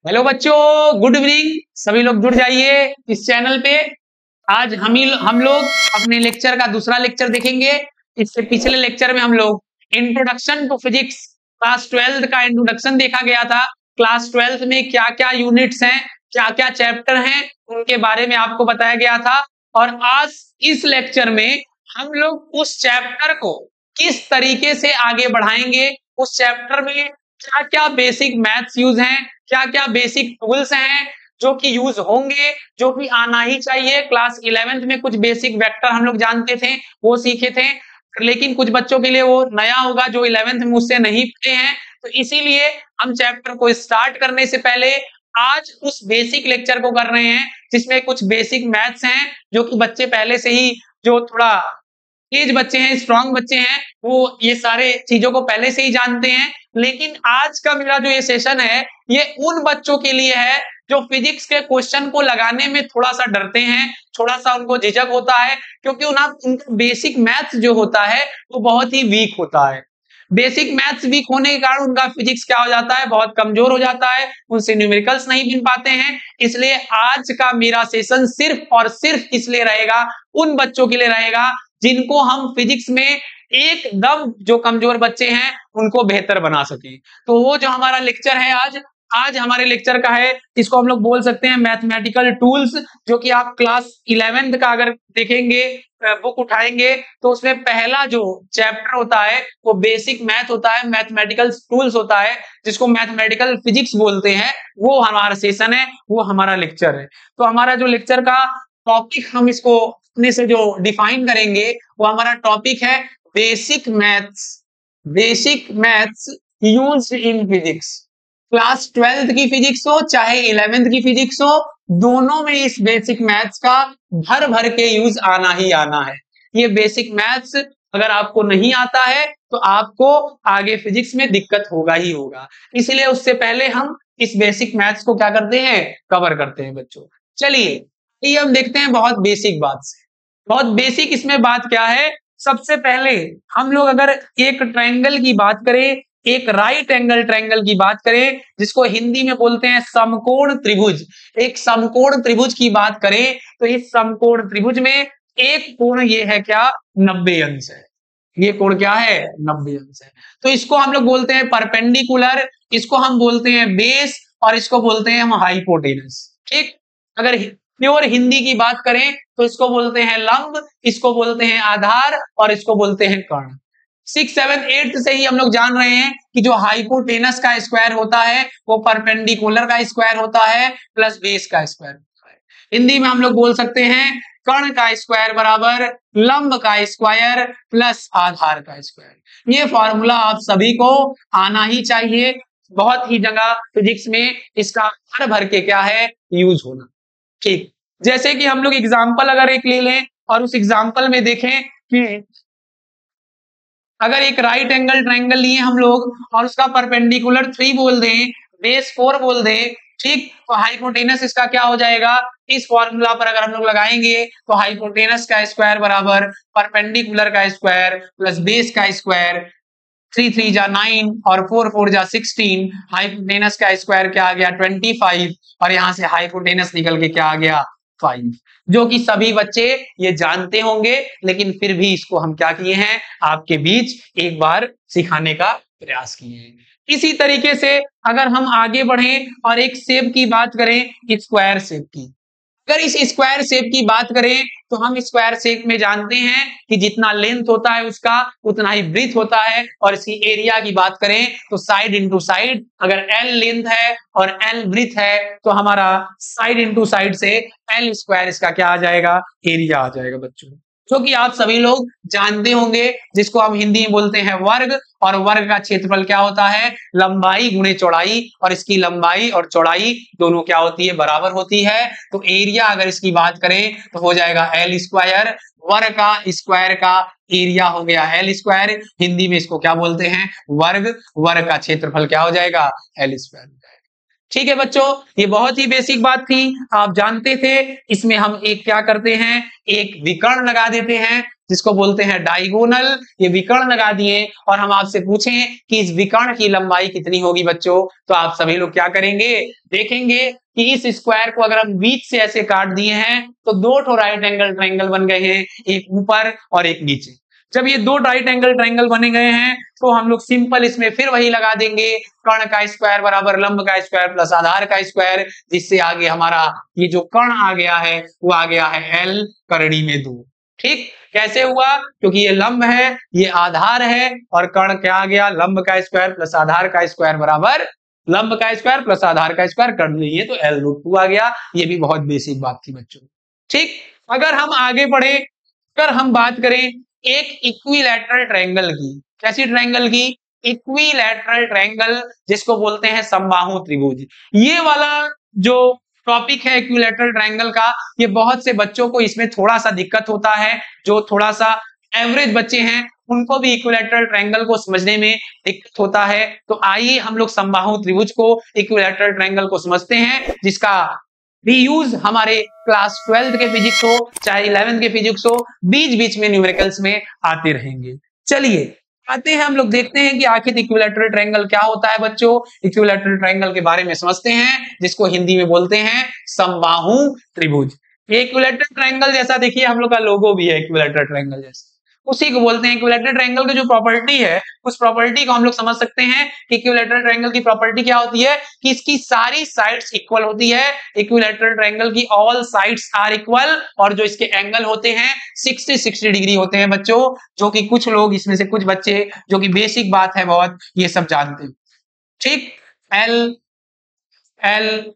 Hello बच्चों, good evening. सभी लोग जुड़ जाइए इस चैनल पे। आज हम लोग अपने लेक्चर का दूसरा लेक्चर देखेंगे। इससे पिछले लेक्चर में हम लोग इंट्रोडक्शन टू फिजिक्स क्लास 12 का इंट्रोडक्शन देखा गया था। क्लास 12 में क्या क्या यूनिट्स हैं, क्या क्या चैप्टर हैं, उनके बारे में आपको बताया गया था। और आज इस लेक्चर में हम लोग उस चैप्टर को किस तरीके से आगे बढ़ाएंगे, उस चैप्टर में क्या क्या बेसिक मैथ्स यूज हैं, क्या क्या बेसिक टूल्स हैं जो कि यूज होंगे, जो कि आना ही चाहिए। क्लास 11th में कुछ बेसिक वेक्टर हम लोग जानते थे, वो सीखे थे, लेकिन कुछ बच्चों के लिए वो नया होगा जो 11th में उससे नहीं पढ़े हैं। तो इसीलिए हम चैप्टर को स्टार्ट करने से पहले आज उस बेसिक लेक्चर को कर रहे हैं जिसमें कुछ बेसिक मैथ्स हैं जो कि बच्चे पहले से ही, जो थोड़ा तेज बच्चे हैं, स्ट्रांग बच्चे हैं, वो ये सारे चीजों को पहले से ही जानते हैं। लेकिन आज का मेरा जो ये सेशन है, ये उन बच्चों के लिए है जो फिजिक्स के क्वेश्चन को लगाने में थोड़ा सा डरते हैं, थोड़ा सा उनको झिझक होता है, क्योंकि उनका बेसिक मैथ्स जो होता है वो बहुत ही वीक होता है। बेसिक मैथ्स वीक होने के कारण उनका फिजिक्स क्या हो जाता है, बहुत कमजोर हो जाता है, उनसे न्यूमेरिकल्स नहीं बन पाते हैं। इसलिए आज का मेरा सेशन सिर्फ और सिर्फ इसलिए रहेगा, उन बच्चों के लिए रहेगा जिनको हम फिजिक्स में एकदम, जो कमजोर बच्चे हैं उनको बेहतर बना सके। तो वो जो हमारा लेक्चर है आज हमारे लेक्चर का है, इसको हम लोग बोल सकते हैं मैथमेटिकल टूल्स, जो कि आप क्लास 11th का अगर देखेंगे, बुक उठाएंगे, तो उसमें पहला जो चैप्टर होता है वो बेसिक मैथ होता है, मैथमेटिकल टूल्स होता है, जिसको मैथमेटिकल फिजिक्स बोलते हैं। वो हमारा सेशन है, वो हमारा लेक्चर है। तो हमारा जो लेक्चर का टॉपिक, हम इसको अपने से जो डिफाइन करेंगे, वो हमारा टॉपिक है basic maths. Basic maths used in physics. Class 12th की फिजिक्स हो चाहे 11th की फिजिक्स हो, दोनों में इस बेसिक मैथ्स का भर भर के यूज आना ही आना है। ये बेसिक मैथ्स अगर आपको नहीं आता है तो आपको आगे फिजिक्स में दिक्कत होगा ही होगा। इसलिए उससे पहले हम इस बेसिक मैथ्स को क्या करते हैं, कवर करते हैं बच्चों। चलिए ये हम देखते हैं बहुत बेसिक बात से। बहुत बेसिक इसमें बात क्या है, सबसे पहले हम लोग अगर एक ट्रायंगल की बात करें, एक राइट एंगल ट्रायंगल की बात करें, जिसको हिंदी में बोलते हैं समकोण त्रिभुज, एक समकोण त्रिभुज की बात करें, तो इस समकोण त्रिभुज में एक कोण ये है क्या, 90 अंश है। ये कोण क्या है, 90 अंश है। तो इसको हम लोग बोलते हैं परपेंडिकुलर, इसको हम बोलते हैं बेस, और इसको बोलते हैं हम हाइपोटेनस। ठीक, अगर प्योर हिंदी की बात करें तो इसको बोलते हैं लंब, इसको बोलते हैं आधार, और इसको बोलते हैं कर्ण। 6, 7, 8 से ही हम लोग जान रहे हैं कि जो हाइपोटेनस का स्क्वायर होता है वो परपेंडिकुलर का स्क्वायर होता है प्लस बेस का स्क्वायर होता है। हिंदी में हम लोग बोल सकते हैं कर्ण का स्क्वायर बराबर लंब का स्क्वायर प्लस आधार का स्क्वायर। ये फॉर्मूला आप सभी को आना ही चाहिए, बहुत ही जगह फिजिक्स में इसका भर भर के क्या है, यूज होना। ठीक, जैसे कि हम लोग एग्जाम्पल अगर एक ले लें और उस एग्जाम्पल में देखें कि अगर एक राइट एंगल ट्रायंगल लिए हम लोग और उसका परपेंडिकुलर 3 बोल दें, बेस 4 बोल दें, ठीक, तो हाइपोटेनस इसका क्या हो जाएगा, इस फॉर्मूला पर अगर हम लोग लगाएंगे तो हाइपोटेनस का स्क्वायर बराबर परपेंडिकुलर का स्क्वायर प्लस बेस का स्क्वायर। 3 3 जा 9 और 4 4 जा 16, हाइपोटेनस का स्क्वायर क्या आ गया, 25, और यहां से हाइपोटेनस निकल के क्या आ गया, 5। जो कि सभी बच्चे ये जानते होंगे, लेकिन फिर भी इसको हम क्या किए हैं, आपके बीच एक बार सिखाने का प्रयास किए हैं। इसी तरीके से अगर हम आगे बढ़ें और एक शेप की बात करें, स्क्वायर शेप की, अगर इस स्क्वायर शेप की बात करें तो हम स्क्वायर शेप में जानते हैं कि जितना लेंथ होता है उसका उतना ही ब्रीथ होता है, और इसकी एरिया की बात करें तो साइड इंटू साइड, अगर एल लेंथ है और एल ब्रीथ है तो हमारा साइड इंटू साइड से एल स्क्वायर इसका क्या आ जाएगा, एरिया आ जाएगा बच्चों, जो कि आप सभी लोग जानते होंगे, जिसको हम हिंदी में बोलते हैं वर्ग। और वर्ग का क्षेत्रफल क्या होता है, लंबाई गुणे चौड़ाई, और इसकी लंबाई और चौड़ाई दोनों क्या होती है, बराबर होती है। तो एरिया अगर इसकी बात करें तो हो जाएगा एल स्क्वायर, वर्ग का स्क्वायर का एरिया हो गया एल स्क्वायर, हिंदी में इसको क्या बोलते हैं, वर्ग। वर्ग का क्षेत्रफल क्या हो जाएगा, एल स्क्वायर। ठीक है बच्चों, ये बहुत ही बेसिक बात थी, आप जानते थे। इसमें हम एक क्या करते हैं, एक विकर्ण लगा देते हैं, जिसको बोलते हैं डायगोनल, ये विकर्ण लगा दिए और हम आपसे पूछें कि इस विकर्ण की लंबाई कितनी होगी बच्चों, तो आप सभी लोग क्या करेंगे, देखेंगे कि इस स्क्वायर को अगर हम बीच से ऐसे काट दिए हैं तो दो ठो राइट एंगल ट्रायंगल बन गए हैं, एक ऊपर और एक नीचे। जब ये दो राइट एंगल ट्रायंगल बने गए हैं तो हम लोग सिंपल इसमें फिर वही लगा देंगे, कर्ण का स्क्वायर बराबर लंब का स्क्वायर प्लस आधार का स्क्वायर, जिससे आगे हमारा ये जो कर्ण आ गया है वो आ गया है एल करड़ी में 2। ठीक, कैसे हुआ, क्योंकि ये लंब है ये आधार है और कर्ण क्या आ गया, लंब का स्क्वायर प्लस आधार का स्क्वायर बराबर लंब का स्क्वायर प्लस आधार का स्क्वायर कर लीजिए तो L√2 आ गया। ये भी बहुत बेसिक बात थी बच्चों। ठीक, अगर हम आगे बढ़े, अगर हम बात करें एक इक्विलैटरल ट्रायंगल की, कैसी ट्रायंगल की, इक्विलैटरल ट्रायंगल, जिसको बोलते हैं समबाहु त्रिभुज। ये वाला जो टॉपिक है इक्विलैटरल ट्रायंगल का, ये बहुत से बच्चों को इसमें थोड़ा सा दिक्कत होता है, जो थोड़ा सा एवरेज बच्चे हैं उनको भी इक्विलैटरल ट्रायंगल को समझने में दिक्कत होता है। तो आइए हम लोग समबाहु त्रिभुज को, इक्विलैटरल ट्रायंगल को समझते हैं, जिसका रीयूज हमारे क्लास 12th के फिजिक्स हो चाहे 11th के फिजिक्स हो, बीच बीच में न्यूमेरिकल्स में आते रहेंगे। चलिए आते हैं, हम लोग देखते हैं कि आखिर इक्विलैटरल ट्रायंगल क्या होता है बच्चों। इक्विलैटरल ट्रायंगल के बारे में समझते हैं, जिसको हिंदी में बोलते हैं समबाहु त्रिभुज। ये इक्विलैटरल ट्रायंगल जैसा देखिए हम लोग का लोगो भी है इक्विलैटरल ट्रायंगल जैसा, उसी को बोलते हैं। इक्विलैटरल ट्रायंगल की जो प्रॉपर्टी है उस प्रॉपर्टी को हम लोग समझ सकते हैं कि इक्विलैटरल ट्रायंगल की प्रॉपर्टी क्या होती है कि इसकी सारी साइड्स इक्वल होती है। इक्विलैटरल ट्रायंगल की ऑल साइड्स आर इक्वल, और जो इसके एंगल होते हैं 60 डिग्री होते हैं बच्चों, जो कि कुछ लोग इसमें से कुछ बच्चे, जो कि बेसिक बात है बहुत, ये सब जानते हैं। ठीक, एल एल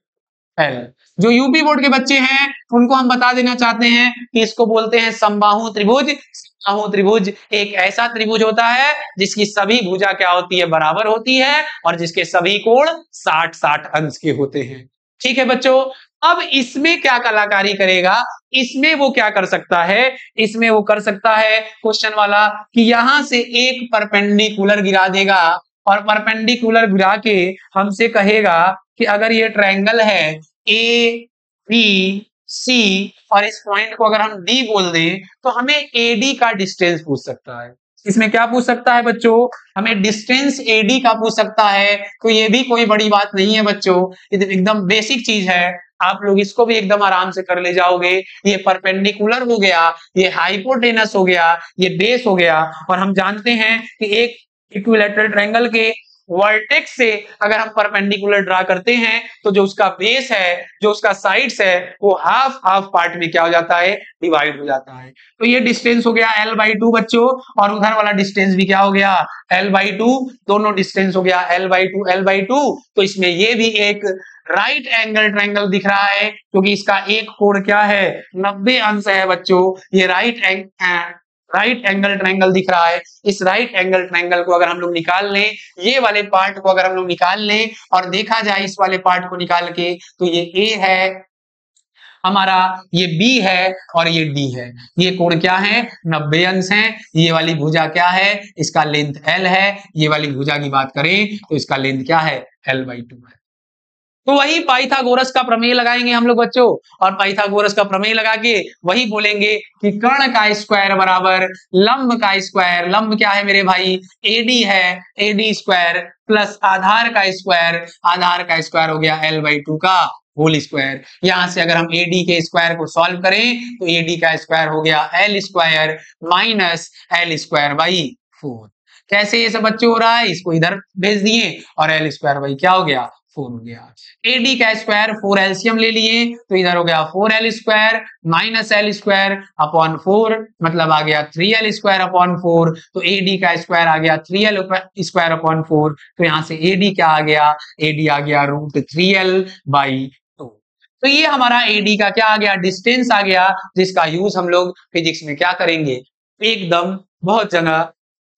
एल, जो यूपी बोर्ड के बच्चे हैं उनको हम बता देना चाहते हैं कि इसको बोलते हैं समबाहु त्रिभुज। समबाहु त्रिभुज एक ऐसा त्रिभुज होता है जिसकी सभी भुजा क्या होती है, बराबर होती है, और जिसके सभी कोण 60-60 अंश के होते हैं। ठीक है बच्चों, अब इसमें क्या कलाकारी करेगा, इसमें वो क्या कर सकता है, इसमें वो कर सकता है क्वेश्चन वाला कि यहां से एक परपेंडिकुलर गिरा देगा, और परपेंडिकुलर गिरा के हमसे कहेगा कि अगर ये ट्रायंगल है ए बी सी और इस पॉइंट को अगर हम डी बोल दें तो हमें एडी का डिस्टेंस पूछ सकता है। इसमें क्या पूछ सकता है बच्चों, हमें डिस्टेंस एडी का पूछ सकता है। तो ये भी कोई बड़ी बात नहीं है बच्चों, ये एकदम बेसिक चीज है, आप लोग इसको भी एकदम आराम से कर ले जाओगे। ये परपेंडिकुलर हो गया, ये हाइपोटेनस हो गया, ये बेस हो गया, और हम जानते हैं कि एक इक्विलैटरल ट्रायंगल के वर्टेक्स से अगर हम परपेंडिकुलर ड्रा करते हैं तो जो उसका बेस है, जो उसका साइड्स है, वो हाफ हाफ पार्ट में क्या हो जाता है, डिवाइड हो जाता है। तो ये डिस्टेंस हो गया L/2 बच्चों, और उधर वाला डिस्टेंस भी क्या हो गया, L/2, दोनों डिस्टेंस हो गया L/2। तो इसमें ये भी एक राइट एंगल ट्रायंगल दिख रहा है, क्योंकि इसका एक कोण क्या है, 90 अंश है बच्चों। ये राइट एंगल ट्रायंगल दिख रहा है। इस राइट एंगल ट्रायंगल को अगर हम लोग निकाल लें, ये वाले पार्ट को अगर हम लोग निकाल लें और देखा जाए इस वाले पार्ट को निकाल के, तो ये ए है हमारा, ये बी है और ये डी है। ये कोण क्या है, 90 अंश है। ये वाली भुजा क्या है, इसका लेंथ एल है। ये वाली भुजा की बात करें तो इसका लेंथ क्या है, L/2 है। तो वही पाइथागोरस का प्रमेय लगाएंगे हम लोग बच्चों, और पाइथागोरस का प्रमेय लगा के वही बोलेंगे कि कर्ण का स्क्वायर बराबर लंब का स्क्वायर, लंब क्या है मेरे भाई, एडी है, एडी स्क्वायर प्लस आधार का स्क्वायर, आधार का स्क्वायर हो गया L/2 का होल स्क्वायर। यहां से अगर हम एडी के स्क्वायर को सॉल्व करें तो एडी का स्क्वायर हो गया L square minus L square by 4। कैसे ये सब बच्चों हो रहा है, इसको इधर भेज दिए और L स्क्वायर बाई क्या हो गया, 4 हो गया। एडी का स्क्वायर 4 एलसीएम ले लिए तो इधर हो गया 4L square minus L square upon 4, मतलब आ गया 3L स्क्वायर अपॉन 4। तो एडी का स्क्वायर आ गया 3L स्क्वायर अपॉन 4। तो यहां से एडी क्या आ गया, एडी आ गया √3L/2। तो ये हमारा एडी का क्या आ गया, डिस्टेंस आ गया, जिसका यूज हम लोग फिजिक्स में क्या करेंगे, एकदम बहुत जगह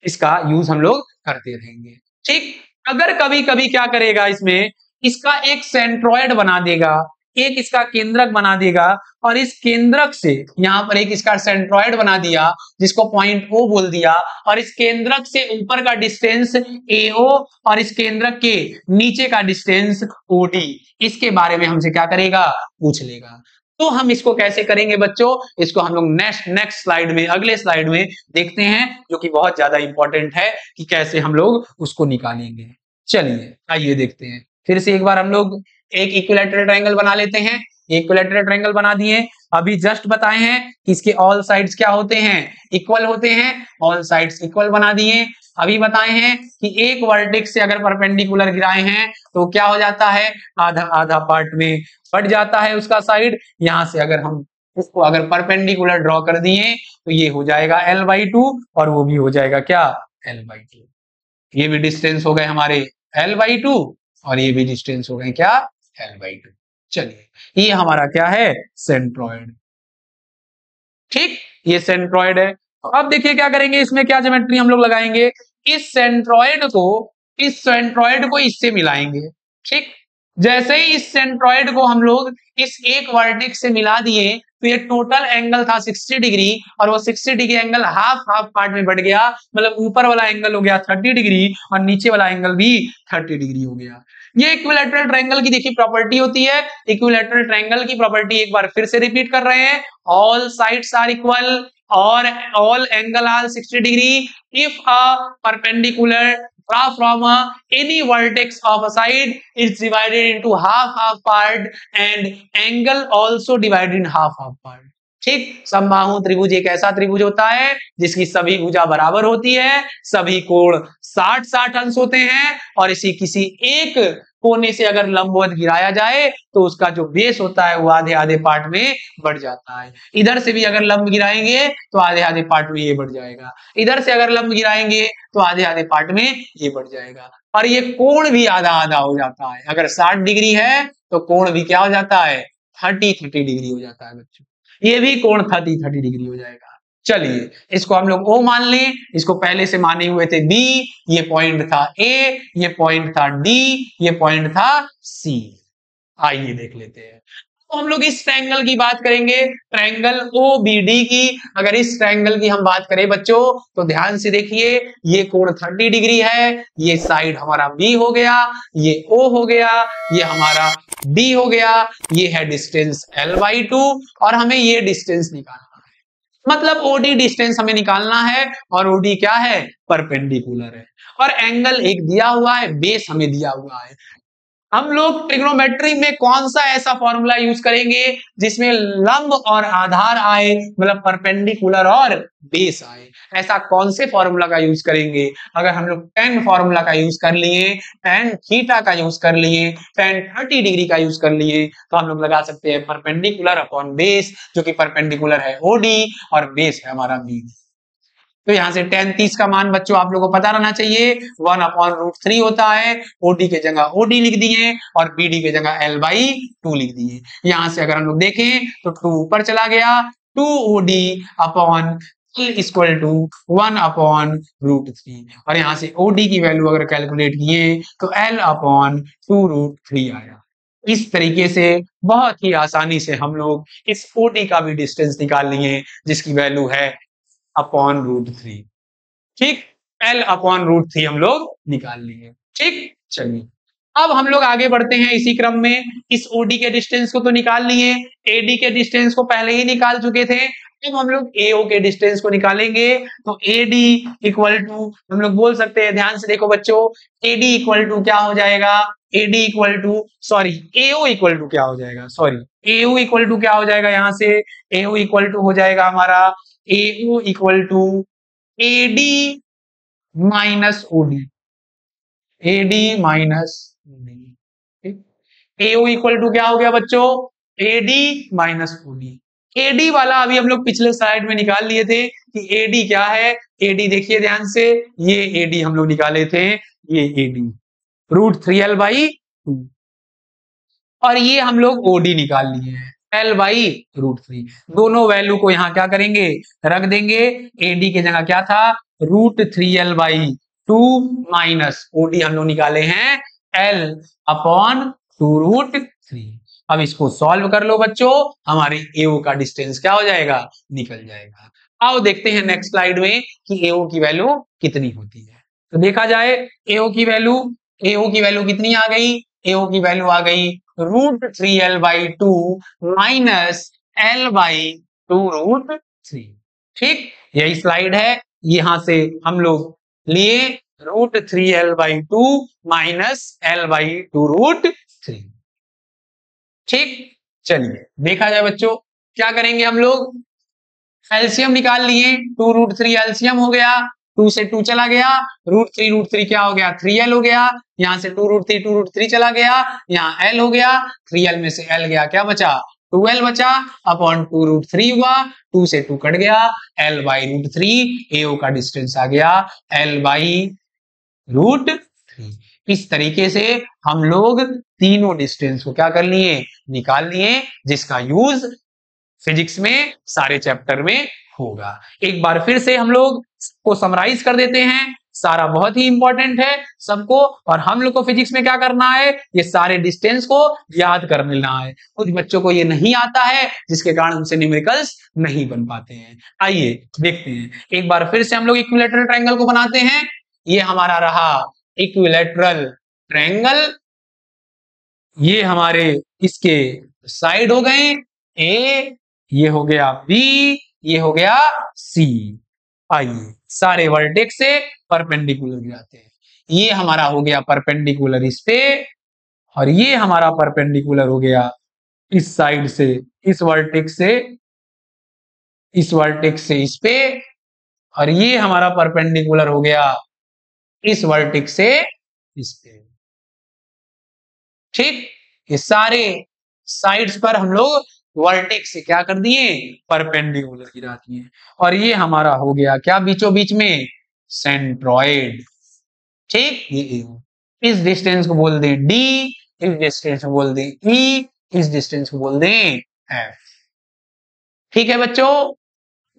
इसका यूज हम लोग करते रहेंगे। ठीक, अगर कभी कभी क्या करेगा, इसमें इसका एक सेंट्रॉइड बना देगा, एक इसका केंद्रक बना देगा, और इस केंद्रक से यहां पर एक इसका सेंट्रॉइड बना दिया जिसको पॉइंट O बोल दिया, और इस केंद्रक से ऊपर का डिस्टेंस AO और इस केंद्रक के नीचे का डिस्टेंस OD, इसके बारे में हमसे क्या करेगा, पूछ लेगा। तो हम इसको कैसे करेंगे बच्चों, इसको हम लोग नेक्स्ट स्लाइड में, अगले स्लाइड में देखते हैं, जो कि बहुत ज्यादा इंपॉर्टेंट है कि कैसे हम लोग उसको निकालेंगे। चलिए आइए देखते हैं। फिर से एक बार हम लोग एक इक्विलैटरल ट्रायंगल बना लेते हैं। इक्विलैटरल ट्रायंगल बना दिए। अभी जस्ट बताए हैं कि इसके ऑल साइड्स क्या होते हैं, इक्वल होते हैं। ऑल साइड्स इक्वल बना दिए। अभी बताए हैं कि एक वर्टेक्स से अगर परपेंडिकुलर गिराए हैं तो क्या हो जाता है, आधा आधा पार्ट में बढ़ जाता है उसका साइड। यहां से अगर हम उसको अगर परपेंडिकुलर ड्रॉ कर दिए तो ये हो जाएगा l/2 और वो भी हो जाएगा क्या, l/2। ये भी डिस्टेंस हो गए हमारे l/2 और ये भी डिस्टेंस हो गए क्या, l/2। चलिए ये हमारा क्या है, सेंट्रॉइड। ठीक, ये सेंट्रॉइड है। तो अब देखिए क्या करेंगे, इसमें क्या ज्योमेट्री हम लोग लगाएंगे, इस सेंट्रॉइड को इससे मिलाएंगे। ठीक, जैसे ही इस सेंट्रॉइड को हम लोग इस एक वर्टेक्स से मिला दिए तो ये टोटल एंगल था 60 डिग्री और वो 60 डिग्री एंगल हाफ पार्ट में बढ़ गया, मतलब ऊपर वाला एंगल हो गया 30 डिग्री और नीचे वाला एंगल भी 30 डिग्री हो गया। ये इक्विलैटरल ट्रायंगल की देखिए प्रॉपर्टी होती है। इक्विलैटरल ट्रायंगल की प्रॉपर्टी एक बार फिर से रिपीट कर रहे हैं, ऑल साइड्स आर इक्वल और all angle are 60 degree if a perpendicular draw from any vertex of a side is divided into half part and angle also divided in half part। ठीक, समबाहु त्रिभुज एक ऐसा त्रिभुज होता है जिसकी सभी भुजा बराबर होती है, सभी कोण 60-60 अंश होते हैं और इसी किसी एक कोने से अगर लंबवत गिराया जाए तो उसका जो बेस होता है वो आधे आधे पार्ट में बढ़ जाता है। इधर से भी अगर लंब गिराएंगे तो आधे आधे पार्ट में ये बढ़ जाएगा, इधर से अगर लंब गिराएंगे तो आधे आधे पार्ट में ये बढ़ जाएगा और ये कोण भी आधा आधा हो जाता है। अगर 60 डिग्री है तो कोण भी क्या हो जाता है, 30 डिग्री हो जाता है बच्चों। ये भी कोण 30 डिग्री हो जाएगा। चलिए इसको हम लोग O मान लें, इसको पहले से माने हुए थे B, ये पॉइंट था A, ये पॉइंट था D, ये पॉइंट था C। आइए देख लेते हैं। तो हम लोग इस ट्रायंगल की बात करेंगे, ट्रायंगल OBD की। अगर इस ट्रायंगल की हम बात करें बच्चों तो ध्यान से देखिए, ये कोण 30 डिग्री है, ये साइड हमारा B हो गया, ये O हो गया, ये हमारा D हो गया, ये है डिस्टेंस l/2 और हमें ये डिस्टेंस निकालना है। मतलब OD डिस्टेंस हमें निकालना है और OD क्या है, परपेंडिकुलर है और एंगल एक दिया हुआ है, बेस हमें दिया हुआ है। हम लोग ट्रिग्नोमेट्री में कौन सा ऐसा फॉर्मूला यूज करेंगे जिसमें लंब और आधार आए, मतलब परपेंडिकुलर और बेस आए। ऐसा कौन से फॉर्मूला का यूज करेंगे, अगर हम लोग tan फॉर्मूला का यूज कर लिए, tan थीटा का यूज कर लिए, tan 30 डिग्री का यूज कर लिए तो हम लोग लगा सकते हैं परपेंडिकुलर अपॉन बेस, जो कि परपेंडिकुलर है OD और बेस है हमारा B। तो यहां से tan 30 का मान बच्चों आप लोगों को पता रहना चाहिए, 1/√3 होता है। OD के जगह OD लिख दिए और BD के जगह l/2 लिख दिए। यहां से अगर हम लोग देखें तो 2 ऊपर चला गया, 2OD upon L equal to 1/√3 और यहां से OD की वैल्यू अगर कैलकुलेट किए तो L/2√3 आया। इस तरीके से बहुत ही आसानी से हम लोग इस OD का भी डिस्टेंस निकाल लिए जिसकी वैल्यू है √3। ठीक, L/√3 हम लोग निकाल लिए। ठीक, चलिए अब हम लोग आगे बढ़ते हैं इसी क्रम में। इस OD के डिस्टेंस को तो निकाल लिए, AD के डिस्टेंस को पहले ही निकाल चुके थे। अब हम लोग AO के डिस्टेंस को निकालेंगे तो AD इक्वल टू हम लोग बोल सकते हैं, ध्यान से देखो बच्चों, AD इक्वल टू क्या हो जाएगा, AD equal to sorry AO equal to क्या हो जाएगा, AO इक्वल टू क्या हो जाएगा, यहाँ से AO इक्वल टू हो जाएगा हमारा AO equal to AD minus OD, AD minus OD। AO equal to क्या हो गया बच्चों, AD माइनस OD। AD वाला अभी हम लोग पिछले स्लाइड में निकाल लिए थे कि AD क्या है। AD देखिए ध्यान से, ये AD हम लोग निकाले थे, ये AD √3L/2 और ये हम लोग OD निकाल लिए हैं L/√3। दोनों वैल्यू को यहाँ क्या करेंगे, रख देंगे। AD की जगह क्या था, √3L/2 माइनस OD हम लोग निकाले हैं L/2√3। अब इसको सॉल्व कर लो बच्चों, हमारे AO का डिस्टेंस क्या हो जाएगा, निकल जाएगा। आओ देखते हैं नेक्स्ट स्लाइड में कि AO की वैल्यू कितनी होती है। तो देखा जाए AO की वैल्यू कितनी आ गई, AO की वैल्यू आ गई √3l/2 माइनस l/2 √3। ठीक, यही स्लाइड है, यहां से हम लोग लिए √3l/2 माइनस l/2 √3। ठीक, चलिए देखा जाए बच्चों, क्या करेंगे हम लोग, एलसीएम निकाल लिए, 2√3 एलसीएम हो गया, 2 से 2 चला गया, √3 क्या हो गया, 3l हो गया, यहां से 2√3 चला गया, यहाँ l हो गया, 3l में से l गया, क्या बचा, 2l बचा, अपॉन 2√3 हुआ, 2 से 2 कट गया, l/√3, AO का डिस्टेंस आ गया l/√3। इस तरीके से हम लोग तीनों डिस्टेंस को क्या कर लिए, निकाल लिए, जिसका यूज फिजिक्स में सारे चैप्टर में होगा। एक बार फिर से हम लोग को समराइज कर देते हैं, सारा बहुत ही इंपॉर्टेंट है सबको, और हम लोग को फिजिक्स में क्या करना है, ये सारे डिस्टेंस को याद कर लेना है। कुछ बच्चों को ये नहीं आता है, जिसके कारण उनसे न्यूमेरिकल्स नहीं बन पाते हैं। आइए देखते हैं, एक बार फिर से हम लोग इक्विलैटरल ट्रायंगल को बनाते हैं। ये हमारा रहा इक्विलैटरल ट्रायंगल, ये हमारे इसके साइड हो गए ए, ये हो गया बी, ये हो गया सी। आइए सारे वर्टेक्स से परपेंडिकुलर गिराते हैं, ये हमारा हो गया परपेंडिकुलर इस पे, और ये हमारा परपेंडिकुलर हो गया इस साइड से, इस वर्टेक्स से, इस वर्टेक्स से इस पे, और ये हमारा परपेंडिकुलर हो गया इस वर्टेक्स से इस पे। ठीक, ये सारे साइड्स पर हम लोग वर्टेक्स से क्या कर दिए, परपेंडिकुलर गिरा दिए, और ये हमारा हो गया क्या बीचों बीच में, सेंट्रॉइड। ठीक, ये इस डिस्टेंस को बोल दें D, इस डिस्टेंस को बोल दें E, इस डिस्टेंस को बोल दें F। ठीक है बच्चों,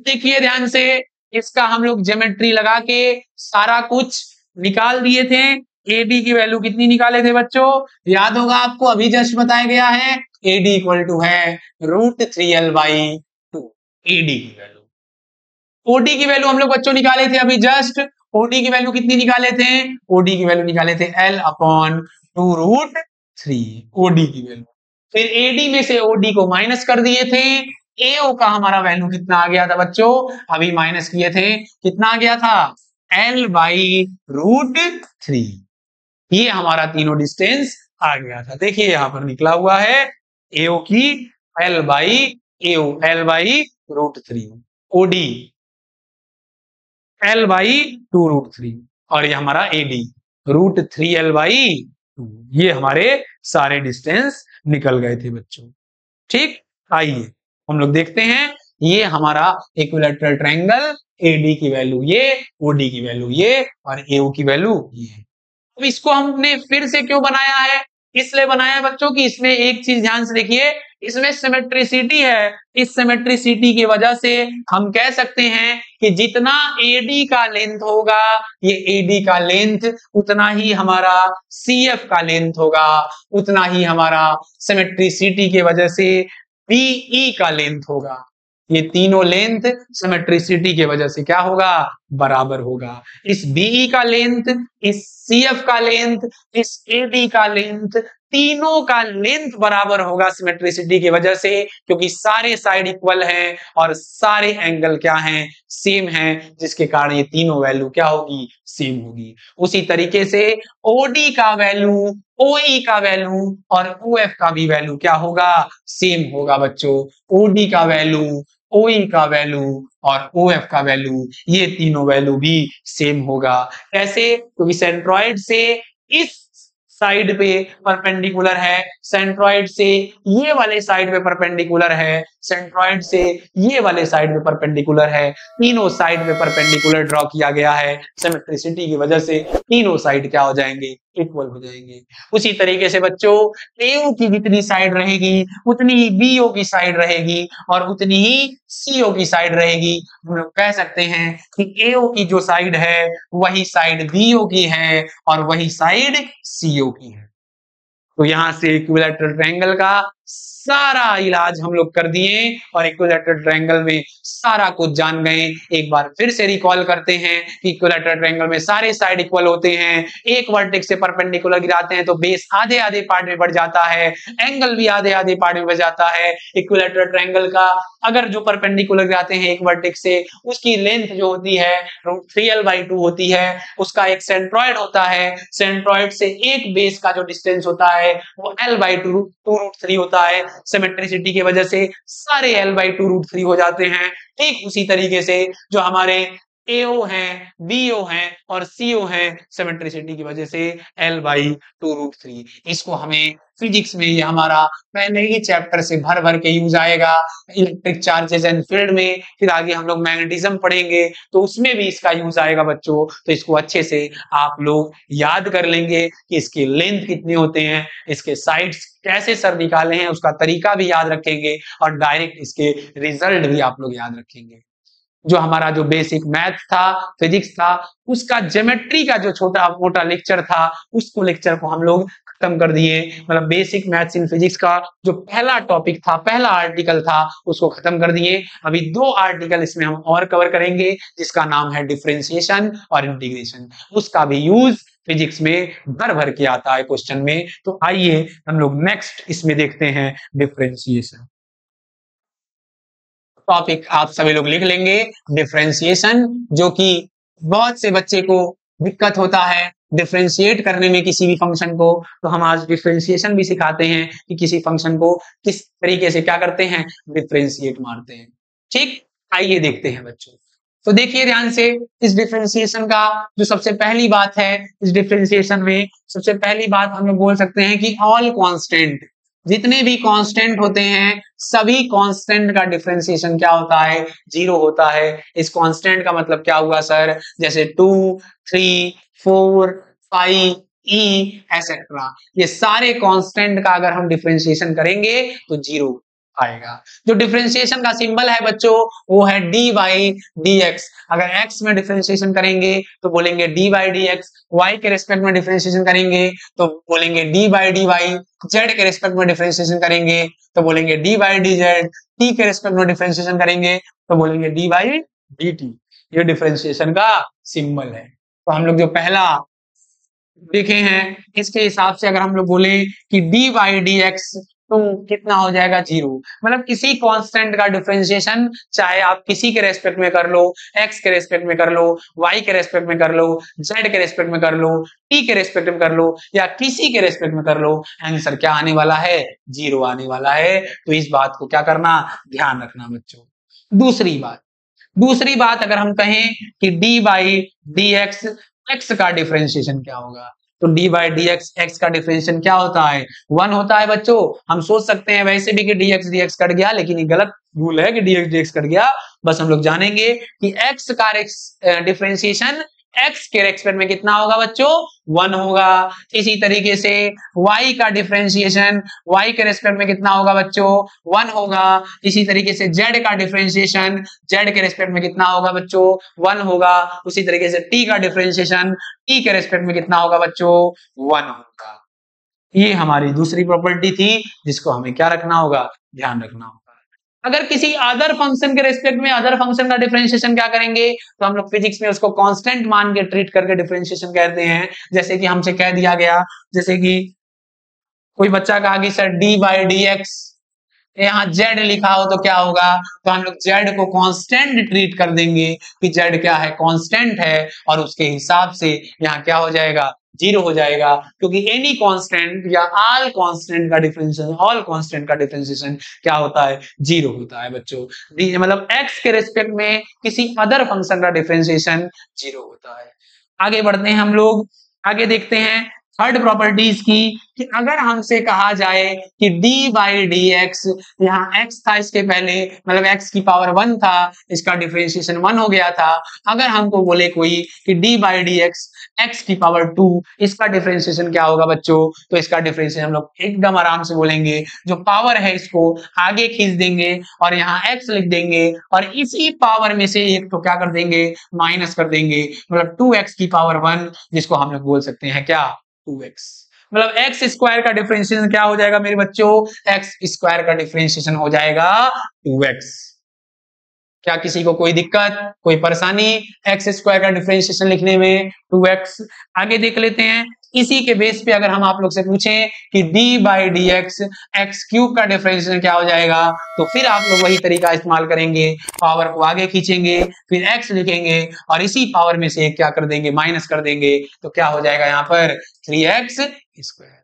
देखिए ध्यान से, इसका हम लोग ज्योमेट्री लगा के सारा कुछ निकाल दिए थे। AD की वैल्यू कितनी निकाले थे बच्चों, याद होगा आपको, अभी जस्ट बताया गया है, AD इक्वल टू है √3l/2, AD की वैल्यू। OD की वैल्यू हम लोग बच्चों निकाले थे अभी जस्ट, OD की वैल्यू कितनी निकाले थे, OD की वैल्यू निकाले थे l/2 √3, OD की वैल्यू। फिर AD में से OD को माइनस कर दिए थे, AO का हमारा वैल्यू कितना आ गया था बच्चों, अभी माइनस किए थे, कितना आ गया था, l/√3। ये हमारा तीनों डिस्टेंस आ गया था, देखिए यहां पर निकला हुआ है AO की l/√3, OD l/2 √3, और ये हमारा AD √3l/2। ये हमारे सारे डिस्टेंस निकल गए थे बच्चों। ठीक, आइए हम लोग देखते हैं, ये हमारा इक्विलैटरल ट्रायंगल, AD की वैल्यू ये, OD की वैल्यू ये, और AO की वैल्यू ये। अब इसको हमने फिर से क्यों बनाया है, इसलिए बनाया है बच्चों की इसमें एक चीज ध्यान से देखिए, इसमें सिमेट्रिसिटी है, इस सिमेट्रिसिटी की वजह से हम कह सकते हैं कि जितना AD का लेंथ होगा, ये AD का लेंथ उतना ही हमारा CF का लेंथ होगा, उतना ही हमारा सिमेट्रिसिटी की वजह से BE का लेंथ होगा। ये तीनों लेंथ सिमेट्रिसिटी की वजह से क्या होगा, बराबर होगा। इस BE का लेंथ, इस CF का लेंथ, इस AD का लेंथ, तीनों का लेंथ बराबर होगा सिमेट्रिसिटी की वजह से, क्योंकि सारे साइड इक्वल हैं और सारे एंगल क्या हैं, सेम हैं, जिसके कारण ये तीनों वैल्यू क्या होगी, सेम होगी। उसी तरीके से OD का वैल्यू, OE का वैल्यू और OF का भी वैल्यू क्या होगा, सेम होगा बच्चों। OD का वैल्यू, OE का वैल्यू और OF का वैल्यू, ये तीनों वैल्यू भी सेम होगा। कैसे, क्योंकि सेंट्रॉइड से इस साइड पे परपेंडिकुलर है, सेंट्रॉइड से ये वाले साइड पे परपेंडिकुलर है, सेंट्रॉइड से ये वाले साइड पे परपेंडिकुलर है, तीनों साइड पे परपेंडिकुलर ड्रॉ किया गया है। सिमेट्रिसिटी की वजह से तीनों साइड क्या हो जाएंगे, इक्वल हो जाएंगे। उसी तरीके से बच्चों AO की जितनी साइड रहेगी उतनी ही BO की साइड रहेगी और उतनी ही CO की साइड रहेगी। हम लोग कह सकते हैं कि AO की जो साइड है वही साइड BO की है और वही साइड CO की है। तो यहां से इक्विलैटरल ट्रायंगल का सारा इलाज हम लोग कर दिए और इक्विलैटरल ट्रायंगल में सारा कुछ जान गए। एक बार फिर से रिकॉल करते हैं कि इक्विलैटरल ट्रायंगल में सारे साइड इक्वल होते हैं, एक वर्टेक्स से परपेंडिकुलर गिराते हैं तो बेस आधे आधे पार्ट में बढ़ जाता है, एंगल भी आधे आधे पार्ट में बढ़ जाता है। इक्विलैटरल ट्रायंगल का अगर जो परपेंडिकुलर गिराते हैं एक वर्टेक्स से, उसकी लेंथ जो होती है √3l/2 होती है, उसका एक सेंट्रॉइड होता है, सेंट्रॉइड से एक बेस का जो डिस्टेंस होता है वो l/2 √3 होता है। सिमेट्रिसिटी की वजह से सारे l/2 √3 हो जाते हैं। ठीक उसी तरीके से जो हमारे AO हैं, BO हैं और CO हैं, सिमेट्रिसिटी की वजह से l/2 √3। इसको हमें फिजिक्स में ये हमारा पहले ही चैप्टर से भर भर के यूज आएगा, इलेक्ट्रिक चार्जेस एंड फील्ड में, फिर आगे हम लोग मैग्नेटिज्म पढ़ेंगे तो उसमें भी इसका यूज आएगा बच्चों। तो इसको अच्छे से आप लोग याद कर लेंगे कि इसकी लेंथ कितने होते हैं, इसके साइड्स कैसे सर निकाले हैं उसका तरीका भी याद रखेंगे और डायरेक्ट इसके रिजल्ट भी आप लोग याद रखेंगे। जो हमारा जो बेसिक मैथ था, फिजिक्स था, उसका ज्योमेट्री का जो छोटा मोटा लेक्चर था, उसको लेक्चर को हम लोग खत्म कर दिए। मतलब बेसिक मैथ्स इन फिजिक्स का जो पहला टॉपिक था, पहला आर्टिकल था, उसको खत्म कर दिए। अभी 2 आर्टिकल इसमें हम और कवर करेंगे जिसका नाम है डिफरेंशिएशन और इंटीग्रेशन। उसका भी यूज फिजिक्स में भर भर के आता है क्वेश्चन में। तो आइए हम लोग नेक्स्ट इसमें देखते हैं डिफरेंशिएशन। टॉपिक आप सभी लोग लिख लेंगे डिफरेंशिएशन, जो कि बहुत से बच्चे को दिक्कत होता है डिफरेंशिएट करने में किसी भी फंक्शन को। तो हम आज डिफरेंशिएशन भी सिखाते हैं कि किसी फंक्शन को किस तरीके से क्या करते हैं, डिफरेंशिएट मारते हैं। ठीक, आइए देखते हैं बच्चों। तो देखिए ध्यान से, इस डिफरेंशिएशन का जो सबसे पहली बात है, इस डिफरेंशिएशन में सबसे पहली बात हम लोग बोल सकते हैं कि ऑल कांस्टेंट, जितने भी कांस्टेंट होते हैं सभी कांस्टेंट का डिफरेंशिएशन क्या होता है, 0 होता है। इस कांस्टेंट का मतलब क्या हुआ सर, जैसे 2, 3, 4, 5 E एसेट्रा, ये सारे कांस्टेंट का अगर हम डिफरेंशिएशन करेंगे तो 0 आएगा। जो डिफरेंशिएशन का सिंबल है बच्चों वो है d/dx। अगर x में डिफरेंशिएशन करेंगे तो बोलेंगे d/dx, y के रेस्पेक्ट में डिफरेंशिएशन करेंगे तो बोलेंगे d/dy, z के रेस्पेक्ट में डिफरेंशिएशन करेंगे तो बोलेंगे d/dz, t के रेस्पेक्ट में डिफरेंशिएशन करेंगे तो बोलेंगे d/dt। ये डिफरेंशिएशन का सिंबल है। तो हम लोग जो पहला देखे हैं इसके हिसाब से अगर हम लोग बोले कि d/dx तो कितना हो जाएगा, 0। मतलब किसी कांस्टेंट का डिफरेंशिएशन चाहे आप किसी के रेस्पेक्ट में कर लो, x के रेस्पेक्ट में कर लो, y के रेस्पेक्ट में कर लो, z के रेस्पेक्ट में कर लो, t के रेस्पेक्ट में कर लो या किसी के रेस्पेक्ट में कर लो, आंसर क्या आने वाला है, 0 आने वाला है। तो इस बात को क्या करना, ध्यान रखना बच्चों। दूसरी बात अगर हम कहें कि d/dx x का डिफरेंशिएशन क्या होगा, तो d/dx x का डिफरेंशिएशन क्या होता है, 1 होता है बच्चों। हम सोच सकते हैं वैसे भी कि dx dx कट गया, लेकिन ये गलत रूल है कि dx dx कट गया। बस हम लोग जानेंगे कि x का डिफरेंशिएशन x के रेस्पेक्ट में कितना होगा बच्चों, 1 होगा। इसी तरीके से y का डिफरेंशिएशन y के रेस्पेक्ट में कितना होगा बच्चों, 1 होगा। इसी तरीके से z का डिफरेंशिएशन z के रेस्पेक्ट में कितना होगा बच्चों, 1 होगा। उसी तरीके से t का डिफरेंशिएशन t के रेस्पेक्ट में कितना होगा बच्चों, 1 होगा। ये हमारी दूसरी प्रॉपर्टी थी जिसको हमें क्या रखना होगा, ध्यान रखना होगा। अगर किसी अदर फंक्शन के रेस्पेक्ट में अदर फंक्शन का डिफरेंशिएशन क्या करेंगे, तो हम लोग फिजिक्स में उसको कांस्टेंट मान के ट्रीट करके डिफरेंशिएशन कहते हैं। जैसे कि हमसे कह दिया गया, जैसे कि कोई बच्चा कहा कि सर d/dx, यहाँ z लिखा हो तो क्या होगा, तो हम लोग z को कांस्टेंट ट्रीट कर देंगे कि z क्या है, कांस्टेंट है, और उसके हिसाब से यहाँ क्या हो जाएगा, 0 हो जाएगा। क्योंकि एनी कांस्टेंट या ऑल कांस्टेंट का डिफरेंशिएशन क्या होता है, 0 होता है बच्चों। मतलब x के रेस्पेक्ट में किसी अदर फंक्शन का डिफरेंशिएशन 0 होता है। आगे बढ़ते हैं हम लोग, आगे देखते हैं थर्ड प्रॉपर्टीज की, कि अगर हमसे कहा जाए कि d/dx, यहाँ x था इसके पहले, मतलब x की पावर 1 था, इसका डिफरेंशिएशन 1 हो गया था। अगर हमको बोले कोई कि d/dx x की पावर 2, इसका डिफरेंशिएशन क्या होगा बच्चों, तो इसका डिफरेंशिएशन हम लोग एकदम आराम से बोलेंगे, जो पावर है इसको आगे खींच देंगे और यहाँ x लिख देंगे और इसी पावर में से एक तो क्या कर देंगे, माइनस कर देंगे। मतलब 2x की पावर 1, जिसको हम लोग बोल सकते हैं क्या, 2x। मतलब एक्स स्क्वायर का डिफरेंशिएशन क्या हो जाएगा मेरे बच्चों, एक्स स्क्वायर का डिफरेंशिएशन हो जाएगा 2x। क्या किसी को कोई दिक्कत, कोई परेशानी एक्स स्क्वायर का डिफरेंशिएशन लिखने में 2x? आगे देख लेते हैं। इसी के बेस पे अगर हम आप लोग से पूछें कि d by D x x cube का डिफरेंशिएशन क्या हो जाएगा, तो फिर आप लोग वही तरीका इस्तेमाल करेंगे, पावर को आगे खींचेंगे, फिर x लिखेंगे और इसी पावर में से क्या कर देंगे, माइनस कर देंगे, तो क्या हो जाएगा यहाँ पर 3x स्क्वायर।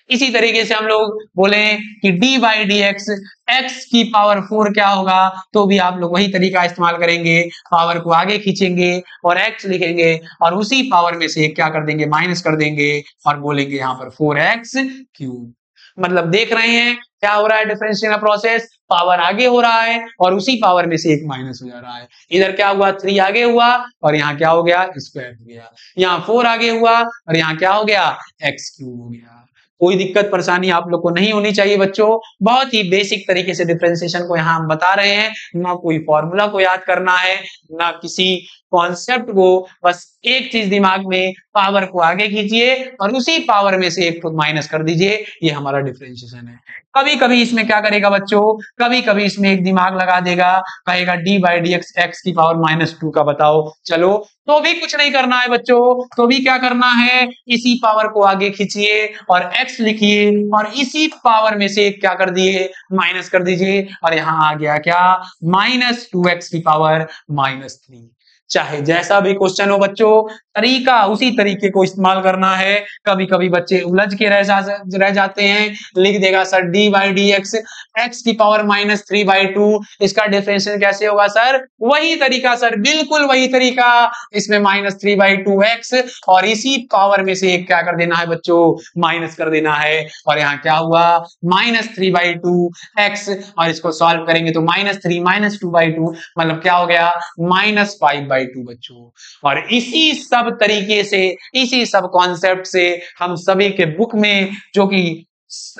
इसी तरीके से हम लोग बोले कि d by D x x की पावर 4 क्या होगा, तो भी आप लोग वही तरीका इस्तेमाल करेंगे, पावर को आगे खींचेंगे और x लिखेंगे और उसी पावर में से क्या कर देंगे, माइनस कर देंगे और बोलेंगे यहाँ पर 4x क्यूब। मतलब देख रहे हैं क्या हो रहा है, डिफरेंशियल प्रोसेस, पावर आगे हो रहा है और उसी पावर में से एक माइनस हो जा रहा है। इधर क्या हुआ, 3 आगे हुआ और यहाँ क्या हो गया, स्क्वायर हो गया। यहाँ 4 आगे हुआ और यहाँ क्या हो गया, x क्यूब हो गया। कोई दिक्कत परेशानी आप लोग को नहीं होनी चाहिए बच्चों, बहुत ही बेसिक तरीके से डिफरेंशिएशन को यहाँ हम बता रहे हैं, ना कोई फॉर्मूला को याद करना है, ना किसी कॉन्सेप्ट को, बस एक चीज दिमाग में, पावर को आगे खींचिए और उसी पावर में से एक माइनस कर दीजिए, ये हमारा डिफरेंशिएशन है। कभी कभी इसमें क्या करेगा बच्चों, कभी कभी इसमें एक दिमाग लगा देगा, कहेगा d by D x x की पावर -2 का बताओ, चलो तो भी कुछ नहीं करना है बच्चों, तो भी क्या करना है, इसी पावर को आगे खींचिए और x लिखिए और इसी पावर में से क्या कर दिए, माइनस कर दीजिए और यहाँ आ गया क्या, -2x की पावर -3। चाहे जैसा भी क्वेश्चन हो बच्चों, तरीका उसी तरीके को इस्तेमाल करना है। कभी कभी बच्चे उलझ के रह जाते हैं, लिख देगा sir d by D x x की पावर -3/2, इसका डिफरेंशियल कैसे होगा सर, वही तरीका सर, बिल्कुल वही तरीका, इसमें -3/2x और इसी पावर में से एक क्या कर देना है बच्चों, माइनस कर देना है और यहाँ क्या हुआ, -3/2x और इसको सॉल्व करेंगे तो -3 -2/2 मतलब क्या हो गया, -5/2 बच्चों। और इसी सब तरीके से, इसी सब कॉन्सेप्ट से हम सभी के बुक में, जो कि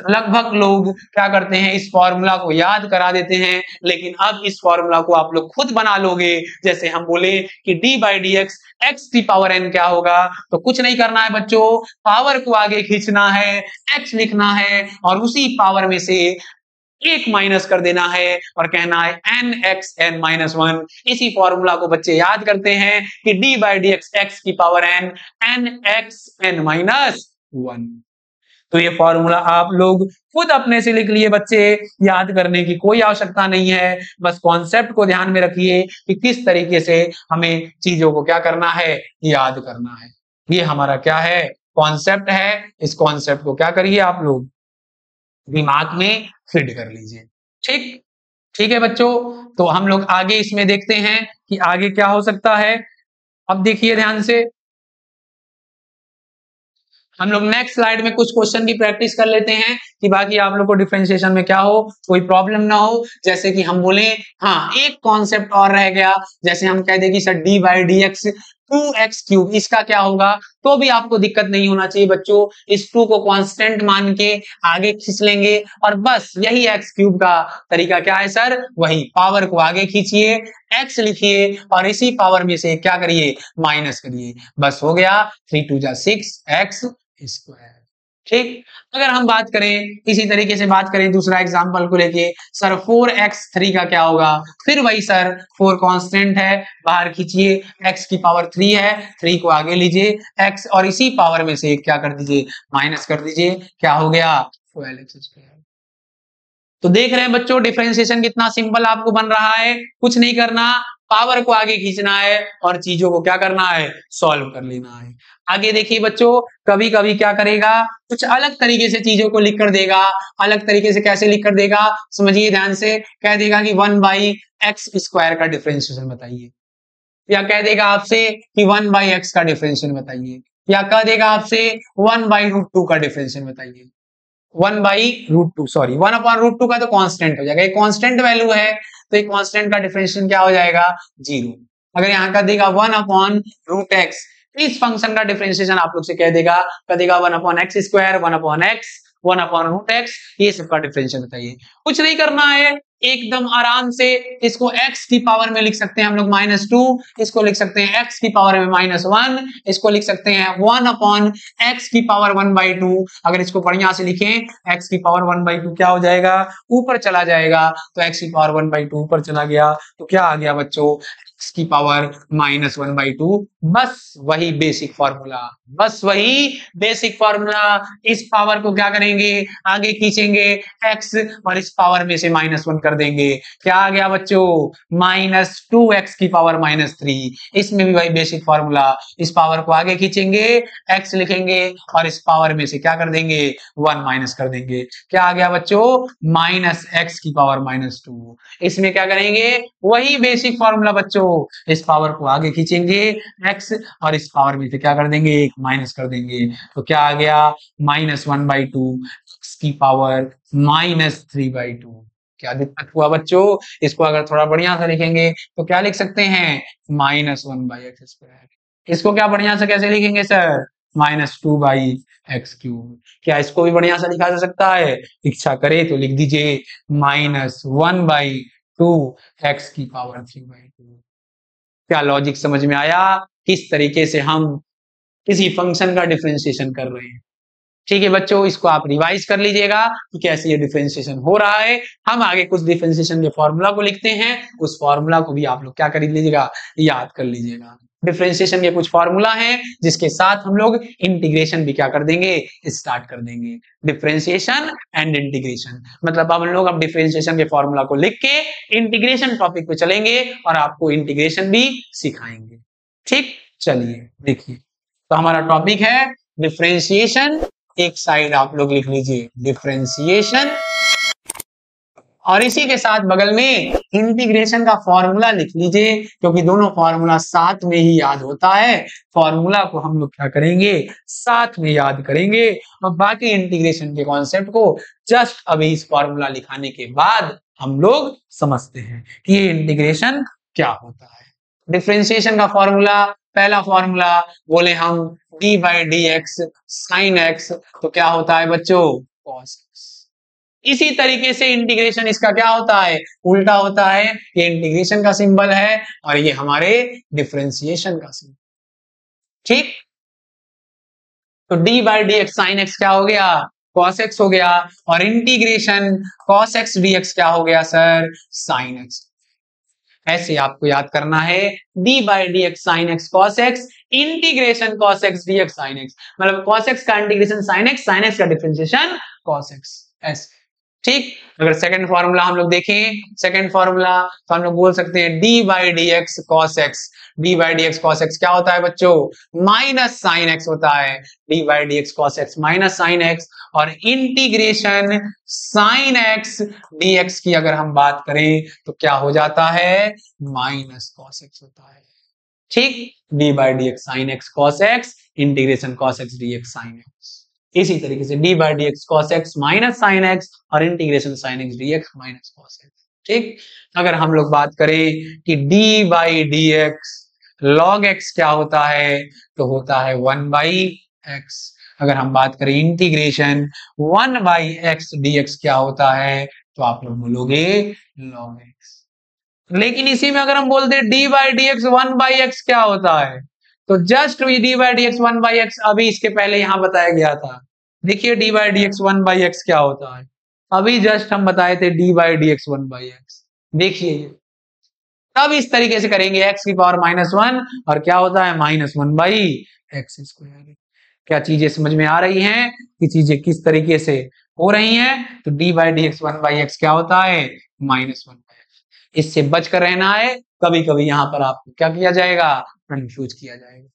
लगभग लोग क्या करते हैं, इस फॉर्मूला को याद करा देते हैं, लेकिन अब इस फॉर्मूला को आप लोग खुद बना लोगे। जैसे हम बोले कि d by D x x की पावर n क्या होगा, तो कुछ नहीं करना है बच्चों, पावर को आगे खींचना है, x लिखना है और उसी पावर में से एक माइनस कर देना है और कहना है n(x(n-1). इसी फॉर्मूला को बच्चे याद करते हैं कि d by D x x की पावर n n(x(n-1). तो ये फॉर्मूला आप लोग खुद अपने से लिख लिए बच्चे, याद करने की कोई आवश्यकता नहीं है, बस कॉन्सेप्ट को ध्यान में रखिए कि किस तरीके से हमें चीजों को क्या करना है, याद करना है। ये हमारा क्या है, कॉन्सेप्ट है। इस कॉन्सेप्ट को क्या करिए आप लोग, दिमाग में फिट कर लीजिए। ठीक ठीक है बच्चों, तो हम लोग आगे इसमें देखते हैं कि आगे क्या हो सकता है। अब देखिए ध्यान से, हम लोग नेक्स्ट स्लाइड में कुछ क्वेश्चन की प्रैक्टिस कर लेते हैं कि बाकी आप लोग को डिफरेंशिएशन में क्या हो, कोई प्रॉब्लम ना हो। जैसे कि हम बोले, हाँ एक कॉन्सेप्ट और रह गया, जैसे हम कह दें कि sir d by D x 2x cube, इसका क्या होगा, तो भी आपको दिक्कत नहीं होना चाहिए बच्चों, इस 2 को कांस्टेंट मान के आगे खींच लेंगे और बस यही x क्यूब का तरीका क्या है सर, वही पावर को आगे खींचिए, x लिखिए और इसी पावर में से क्या करिए, माइनस करिए, बस हो गया 3 2 जा 6x स्क्वायर। ठीक, अगर हम बात करें इसी तरीके से बात करें दूसरा एग्जांपल को लेके, सर 4x3 का क्या होगा, फिर वही सर 4 कांस्टेंट है, बाहर खींचिए, x की पावर 3 है, 3 को आगे लीजिए, x और इसी पावर में से क्या कर दीजिए, माइनस कर दीजिए, क्या हो गया 12x स्क्वायर। तो देख रहे हैं बच्चों डिफरेंशिएशन कितना सिंपल आपको बन रहा है, कुछ नहीं करना, पावर को आगे खींचना है और चीजों को क्या करना है, सॉल्व कर लेना है। आगे देखिए बच्चों, कभी कभी क्या करेगा, कुछ अलग तरीके से चीजों को लिख कर देगा। अलग तरीके से कैसे लिख कर देगा, समझिए ध्यान से, कह देगा कि 1 बाई एक्स स्क्वायर का डिफरेंशिएशन बताइए, या कह देगा आपसे कि 1 बाई एक्स का डिफरेंशिएशन बताइए, या कह देगा आपसे 1 बाई √2 का डिफरेंशिएशन बताइए। 1 बाई √2, सॉरी 1 अपॉन √2 का तो कांस्टेंट हो जाएगा, ये कांस्टेंट वैल्यू है, तो एक कांस्टेंट का डिफरेंशिएशन क्या हो जाएगा, 0। अगर यहाँ का देगा 1 अपॉन √x, इस फंक्शन का डिफरेंशिएशन आप लोग से कह देगा 1 upon x square, 1 upon x, 1 upon √x, ये सबका डिफरेंशिएशन बताइए। कुछ नहीं करना है, एकदम आराम से इसको x की पावर में लिख सकते हैं हम लोग -2, इसको लिख सकते हैं x की पावर में -1, इसको लिख सकते हैं 1/x की पावर 1/2। अगर इसको बढ़िया से लिखें x की पावर 1/2 क्या हो जाएगा, ऊपर चला जाएगा, तो x की पावर 1/2 ऊपर चला गया तो क्या आ गया बच्चों, x की पावर -1/2। बस वही बेसिक फॉर्मूला, बस वही बेसिक फॉर्मूला। इस पावर को क्या करेंगे, आगे खींचेंगे x और इस पावर में से -1 कर देंगे, क्या आ गया बच्चों, -2x की पावर -3। इसमें भी वही बेसिक फॉर्मूला, इस पावर को आगे खींचेंगे, x लिखेंगे और इस पावर में से क्या कर देंगे, 1 माइनस कर देंगे, क्या आ गया बच्चों, -x की पावर -2। इसमें क्या करेंगे, वही बेसिक फॉर्मूला बच्चों, इस पावर को आगे खींचेंगे x और इस पावर में से क्या कर देंगे, 1 माइनस कर देंगे, तो क्या आ गया, -1/2 x की पावर -3/2। क्या दिक्कत हुआ बच्चों, इसको अगर थोड़ा बढ़िया से लिखेंगे तो क्या लिख सकते हैं, -1/x²। इसको क्या बढ़िया से कैसे लिखेंगे सर, -2/x³। क्या इसको भी बढ़िया से लिखा जा सकता है, इच्छा करे तो लिख दीजिए -1/2x की पावर 3/2। क्या लॉजिक समझ में आया, किस तरीके से हम किसी फंक्शन का डिफरेंशिएशन कर रहे हैं। ठीक है बच्चों, इसको आप रिवाइज कर लीजिएगा कि कैसे ये डिफरेंशिएशन हो रहा है। हम आगे कुछ डिफरेंशिएशन के फॉर्मूला को लिखते हैं, उस फॉर्मूला को भी आप लोग क्या कर लीजिएगा, याद कर लीजिएगा। डिफरेंशिएशन के कुछ फॉर्मूला हैं जिसके साथ हम लोग इंटीग्रेशन भी क्या कर देंगे, स्टार्ट कर देंगे। डिफरेंशिएशन एंड इंटीग्रेशन मतलब हम लोग अब डिफरेंशिएशन के फॉर्मूला को लिख के इंटीग्रेशन टॉपिक पे चलेंगे और आपको इंटीग्रेशन भी सिखाएंगे। ठीक, चलिए देखिए, तो हमारा टॉपिक है डिफरेंशिएशन। एक साइड आप लोग लिख लीजिए डिफरेंशिएशन और इसी के साथ बगल में इंटीग्रेशन का फॉर्मूला लिख लीजिए, क्योंकि दोनों फॉर्मूला साथ में ही याद होता है। फॉर्मूला को हम लोग क्या करेंगे, साथ में याद करेंगे और बाकी इंटीग्रेशन के कॉन्सेप्ट को जस्ट अभी इस फॉर्मूला लिखाने के बाद हम लोग समझते हैं कि ये इंटीग्रेशन क्या होता है। डिफरेंशिएशन का फॉर्मूला, पहला फॉर्मूला बोले हम d/dx sin x, तो क्या होता है बच्चों, cos x। इसी तरीके से इंटीग्रेशन इसका क्या होता है, उल्टा होता है। ये इंटीग्रेशन का सिंबल है और ये हमारे डिफरेंशिएशन का सिंबल। ठीक, तो d/dx sin x क्या हो गया, cos x हो गया, और इंटीग्रेशन cos x dx क्या हो गया सर, sin x। ऐसे आपको याद करना है, d/dx sin x cos x, integration cos x dx sin x, मतलब cos x का इंटीग्रेशन sin x का डिफरेंशिएशन cos x। ऐसे ठीक। अगर सेकंड फॉर्मूला हम लोग देखें, सेकंड फॉर्मूला तो हम लोग बोल सकते हैं d/dx cos x। d/dx cos x क्या होता है बच्चों, माइनस साइन x होता है। d/dx cos x minus sine x, और इंटीग्रेशन साइन x dx की अगर हम बात करें तो क्या हो जाता है, माइनस cos x होता है। ठीक, d/dx sin x cos x, integration cos x dx sin x। इसी तरीके से d/dx cos x minus sine x और integration sin x dx minus cos x। ठीक, अगर हम लोग बात करें कि d/dx log x क्या होता है, तो होता है 1/x। अगर हम बात करें इंटीग्रेशन 1/x dx क्या होता है, तो आप लोग बोलोगे log x। लेकिन इसी में अगर हम बोलते हैं d/dx 1/x क्या होता है, तो जस्ट d/dx 1/x अभी इसके पहले यहां बताया गया था। देखिए d/dx 1/x क्या होता है, अभी जस्ट हम बताए थे d/dx 1/x। देखिए तब इस तरीके से करेंगे x की पावर -1 और क्या होता है -1/x²। क्या चीजें समझ में आ रही हैं कि चीजें किस तरीके से हो रही हैं, तो d/dx 1/x क्या होता है, -1/x। इससे बचकर रहना है, कभी कभी यहां पर आपको क्या किया जाएगा, कंफ्यूज किया जाएगा।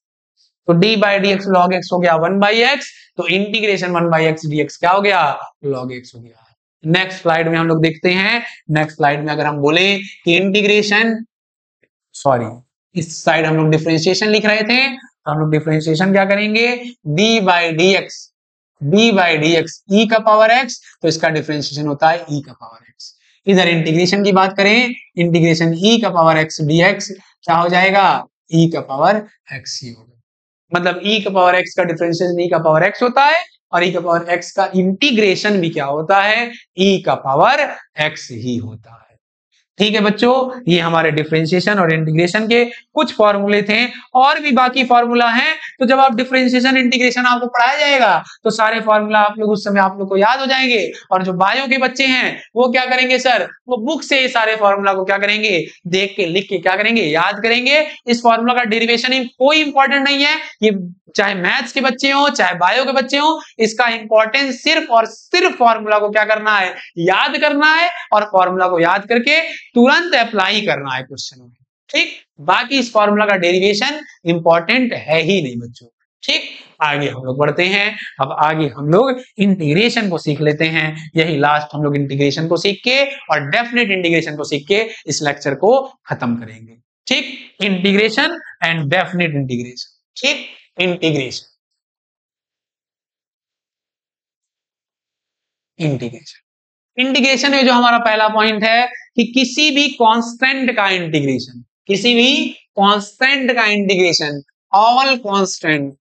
तो d/dx log x हो गया 1/x, तो इंटीग्रेशन 1/x dx क्या हो गया, log x हो गया। नेक्स्ट स्लाइड में हम लोग देखते हैं, नेक्स्ट स्लाइड में अगर हम बोले कि इंटीग्रेशन, सॉरी इस साइड हम लोग डिफरेंशिएशन लिख रहे थे, तो हम लोग डिफरेंशिएशन क्या करेंगे, d/dx e का पावर x, तो इसका डिफरेंशिएशन होता है e का पावर x। इधर इंटीग्रेशन की बात करें, इंटीग्रेशन e का पावर x dx क्या हो जाएगा, e का पावर x ही होगा। मतलब e का पावर x का डिफरेंशिएशन e का पावर x होता है और e का पावर x का इंटीग्रेशन भी क्या होता है, e का पावर x ही होता है। ठीक है बच्चों, ये हमारे डिफरेंशिएशन और इंटीग्रेशन के कुछ फॉर्मूले थे, और भी बाकी फॉर्मूला हैं। तो जब आप डिफरेंशिएशन इंटीग्रेशन आपको पढ़ाया जाएगा तो सारे फॉर्मूला आप लोग उस समय आप लोग को याद हो जाएंगे। और जो बायो के बच्चे हैं वो क्या करेंगे सर, वो बुक से ये सारे फॉर्मूला को क्या करेंगे, देख के लिख के क्या करेंगे, याद करेंगे। इस फॉर्मूला का डेरिवेशन कोई इंपॉर्टेंट नहीं है, ये चाहे मैथ्स के बच्चे हो चाहे बायो के बच्चे हो, इसका इंपॉर्टेंस सिर्फ और सिर्फ फॉर्मूला को क्या करना है, याद करना है, और फॉर्मूला को याद करके तुरंत अप्लाई करना है क्वेश्चन में। ठीक, बाकी इस फॉर्मूला का डेरिवेशन इंपॉर्टेंट है ही नहीं बच्चों। ठीक, आगे हम लोग बढ़ते हैं। अब आगे हम लोग इंटीग्रेशन को सीख लेते हैं। यही लास्ट हम लोग इंटीग्रेशन को सीख के और डेफिनेट इंटीग्रेशन को सीख के इस लेक्चर को खत्म करेंगे। ठीक, इंटीग्रेशन एंड डेफिनेट इंटीग्रेशन। ठीक, इंटीग्रेशन इंटीग्रेशन में जो हमारा पहला पॉइंट है कि किसी भी कांस्टेंट का इंटीग्रेशन, किसी भी कांस्टेंट का integration, all constant,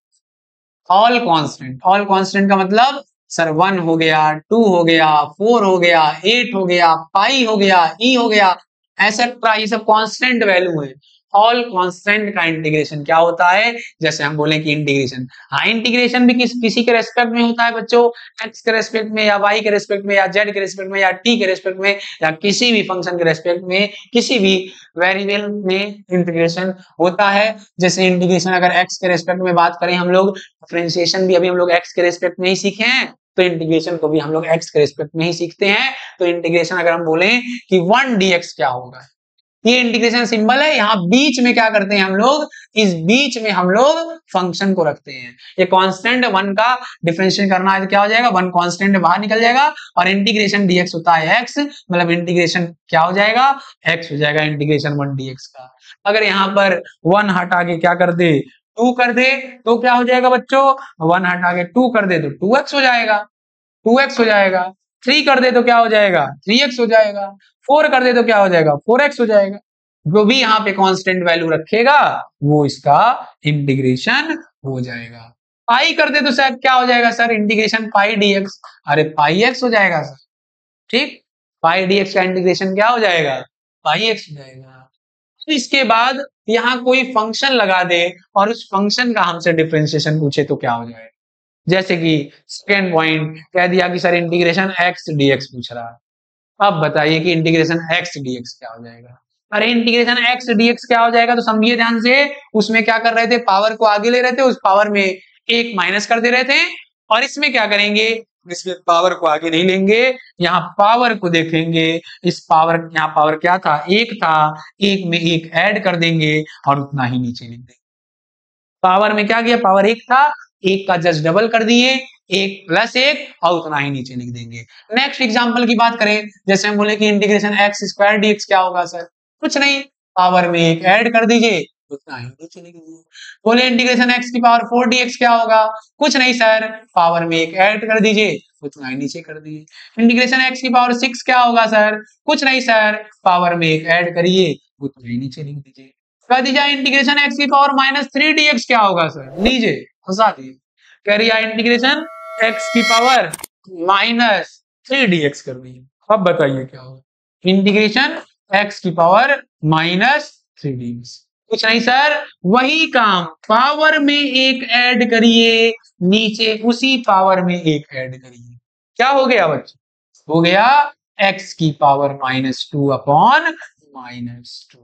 all constant, all constant का मतलब सर 1 हो गया, 2 हो गया, 4 हो गया, 8 हो गया, पाई हो गया, ई हो गया, एसेट्रा, ये सब कांस्टेंट वैल्यू है। ऑल कांस्टेंट का इंटीग्रेशन क्या होता है, जैसे हम बोले कि इंटीग्रेशन, हाँ इंटीग्रेशन भी किसी के रेस्पेक्ट में होता है बच्चों, एक्स के रेस्पेक्ट में या वाई के रेस्पेक्ट में या जेड के रेस्पेक्ट में या टी के रेस्पेक्ट में या किसी भी फंक्शन के रेस्पेक्ट में, किसी भी वेरिएबल में इंटीग्रेशन होता है। जैसे इंटीग्रेशन अगर एक्स के रेस्पेक्ट में बात करें हम लोग, डिफरेंशिएशन भी अभी हम लोग एक्स के रेस्पेक्ट में ही सीखे हैं, तो इंटीग्रेशन को भी हम लोग एक्स के रेस्पेक्ट में ही सीखते हैं। तो इंटीग्रेशन अगर हम बोले कि 1 dx क्या होगा, ये इंटीग्रेशन सिंबल है, यहाँ बीच में क्या करते हैं हम लोग, इस बीच में हम लोग फंक्शन को रखते हैं। ये कांस्टेंट 1 का डिफरेंशिएट करना है तो क्या हो जाएगा, 1 कांस्टेंट बाहर निकल जाएगा और इंटीग्रेशन dx होता है x, मतलब इंटीग्रेशन क्या हो जाएगा, x हो जाएगा इंटीग्रेशन 1 dx का। अगर यहाँ पर 1 हटा के क्या कर दे, 2 कर दे, तो क्या हो जाएगा बच्चों, 1 हटा के 2 कर दे तो 2x हो जाएगा, 2x हो जाएगा। 3 कर दे तो क्या हो जाएगा, 3x हो जाएगा। 4 कर दे तो क्या हो जाएगा, 4x हो जाएगा। जो भी यहाँ पे कांस्टेंट वैल्यू रखेगा वो इसका इंटीग्रेशन हो जाएगा। पाई कर दे तो सर क्या हो जाएगा सर, इंटीग्रेशन पाई dx, अरे पाई x हो जाएगा सर। ठीक, पाई dx का इंटीग्रेशन क्या हो जाएगा, पाई x हो जाएगा। तो इसके बाद यहाँ कोई फंक्शन लगा दे और उस फंक्शन का हमसे डिफरेंशिएशन पूछे तो क्या हो जाएगा। जैसे कि सेकेंड पॉइंट कह दिया कि सर इंटीग्रेशन x dx पूछ रहा है, अब बताइए कि इंटीग्रेशन x dx क्या हो जाएगा। अरे इंटीग्रेशन x dx क्या हो जाएगा, तो समझिए ध्यान से, उसमें क्या कर रहे थे, पावर को आगे ले रहे थे, उस पावर में एक माइनस कर दे रहे थे, और इसमें क्या करेंगे, इसमें पावर को आगे नहीं लेंगे, यहाँ पावर को देखेंगे, इस पावर, यहाँ पावर क्या था, एक था, एक में एक ऐड कर देंगे और उतना ही नीचे लिख देंगे। पावर में क्या किया, पावर एक था, एक का जस्ट डबल कर दिए, एक प्लस एक और उतना ही नीचे लिख देंगे। नेक्स्ट एग्जांपल की बात करें, जैसे हम बोले कि इंटीग्रेशन एक्स स्क्वायर dx क्या होगा सर, कुछ नहीं, पावर में एक ऐड कर दीजिए, उतना ही नीचे लिख दीजिए। बोले इंटीग्रेशन एक्स की पावर 4 dx क्या होगा, कुछ नहीं सर, पावर में एक ऐड कर दीजिए, उतना ही नीचे कर दिए। इंटीग्रेशन एक्स की पावर 6 क्या होगा सर, कुछ नहीं सर, पावर में एक ऐड करिए, उतना ही नीचे लिख दीजिए। कह दीजिए इंटीग्रेशन एक्स की पावर -3 dx क्या होगा सर, लीजिए फंसा दिए। कह रही है इंटीग्रेशन एक्स की पावर -3 dx कर दी, अब बताइए क्या होगा, इंटीग्रेशन एक्स की पावर -3 dx, कुछ नहीं सर, वही काम, पावर में एक ऐड करिए, नीचे उसी पावर में एक ऐड करिए, क्या हो गया बच्चों, हो गया एक्स की पावर -2 अपॉन -2,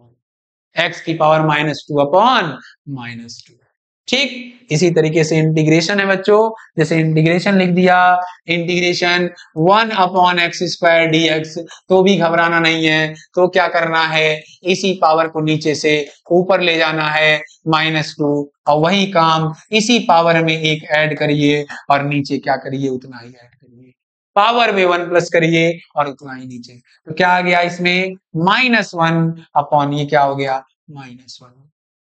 एक्स की पावर -2 अपॉन -2। ठीक, इसी तरीके से इंटीग्रेशन है बच्चों, जैसे इंटीग्रेशन लिख दिया, integration 1 upon x square dx, तो भी घबराना नहीं है, तो क्या करना है, इसी पावर को नीचे से ऊपर ले जाना है -2, और वही काम इसी पावर में एक ऐड करिए और नीचे क्या करिए, उतना ही ऐड करिए, पावर में 1 प्लस करिए और उतना ही नीचे, तो क्या आ गया इसमें -1 अपॉन ये क्या हो गया -1।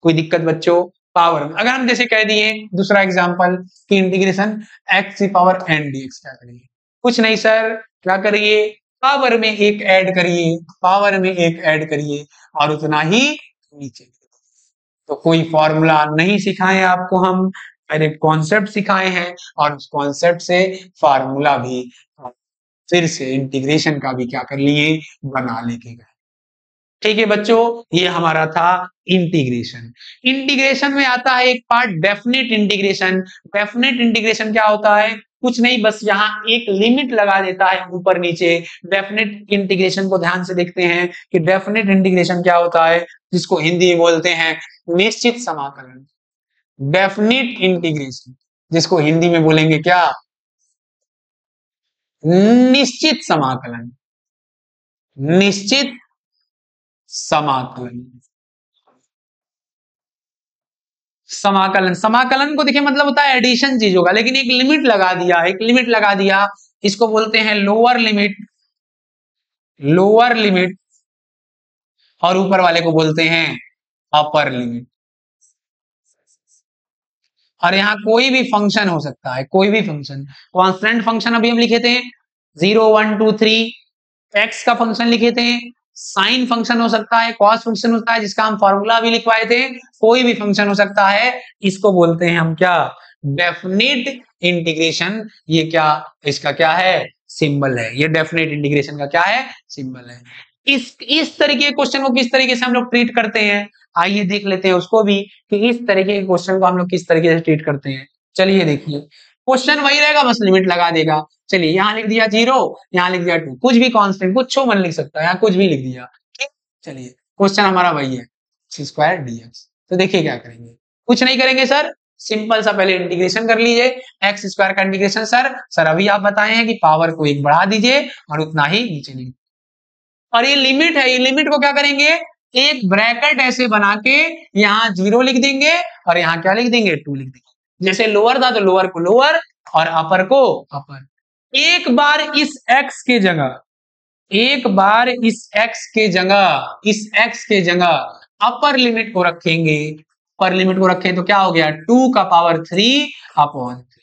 कोई दिक्कत बच्चों, पावर में अगर हम जैसे कह दिए दूसरा एग्जांपल कि इंटीग्रेशन x की पावर n dx क्या करिए, कुछ नहीं सर, क्या करिए, पावर में एक ऐड करिए, पावर में एक ऐड करिए और उतना ही नीचे। तो कोई फॉर्मूला नहीं सिखाए आपको हम, पहले कॉन्सेप्ट सिखाए हैं और उस कॉन्सेप्ट से फार्मूला भी फिर से इंटीग्रेशन का भी क्या कर लिए, बना लेके गए। ठीक है बच्चों, ये हमारा था इंटीग्रेशन। इंटीग्रेशन में आता है एक part definite integration. Definite integration क्या होता है? कुछ नहीं, बस यहाँ एक लिमिट लगा देता है ऊपर नीचे। डेफिनेट इंटीग्रेशन को ध्यान से देखते हैं कि डेफिनेट इंटीग्रेशन क्या होता है, जिसको हिंदी में बोलते हैं निश्चित समाकलन। डेफिनेट इंटीग्रेशन जिसको हिंदी में बोलेंगे क्या? निश्चित समाकलन। निश्चित समाकलन। समाकलन, समाकलन को देखिए मतलब होता है एडिशन चीजों का, लेकिन एक लिमिट लगा दिया, एक लिमिट लगा दिया, इसको बोलते हैं लोअर लिमिट। Lower limit. और ऊपर वाले को बोलते हैं अपर लिमिट। और यहाँ कोई भी फंक्शन हो सकता है, कोई भी फंक्शन। कांस्टेंट फंक्शन अभी हम लिखे थे 0 1 2 3, एक्स का फंक्शन लिखे थे, साइन फंक्शन हो सकता है, कॉस फंक्शन होता है जिसका हम फॉर्मूला भी लिखवाए थे, कोई भी फंक्शन हो सकता है। इसको बोलते हैं हम क्या? Definite integration. ये क्या, इसका क्या है? सिंबल है। ये डेफिनेट इंटीग्रेशन का क्या है? सिंबल है। इस तरीके के क्वेश्चन को किस तरीके से हम लोग ट्रीट करते हैं, आइए देख लेते हैं उसको भी, कि इस तरीके के क्वेश्चन को हम लोग किस तरीके से ट्रीट करते हैं। चलिए देखिए, क्वेश्चन वही रहेगा, बस लिमिट लगा देगा। चलिए यहाँ लिख दिया 0, यहाँ लिख दिया 2, कुछ भी कांस्टेंट, कुछ मन लिख सकता है, यहाँ कुछ भी लिख दिया। चलिए क्वेश्चन हमारा वही है, स्क्वायर dx। तो देखिए क्या करेंगे, कुछ नहीं करेंगे सर, सिंपल सा पहले इंटीग्रेशन कर लीजिए। एक्स स्क्वायर का इंटीग्रेशन सर अभी आप बताए हैं कि पावर को 1 बढ़ा दीजिए और उतना ही नीचे लिख। और ये लिमिट है, ये लिमिट को क्या करेंगे, एक ब्रैकेट ऐसे बना के यहाँ 0 लिख देंगे और यहाँ क्या लिख देंगे? 2 लिख देंगे। जैसे लोअर था तो लोअर को लोअर और अपर को अपर। एक बार इस x के जगह, एक बार इस x के जगह, इस x के जगह अपर लिमिट को रखेंगे। अपर लिमिट को रखें तो क्या हो गया? 2 का पावर 3 अपॉन 3।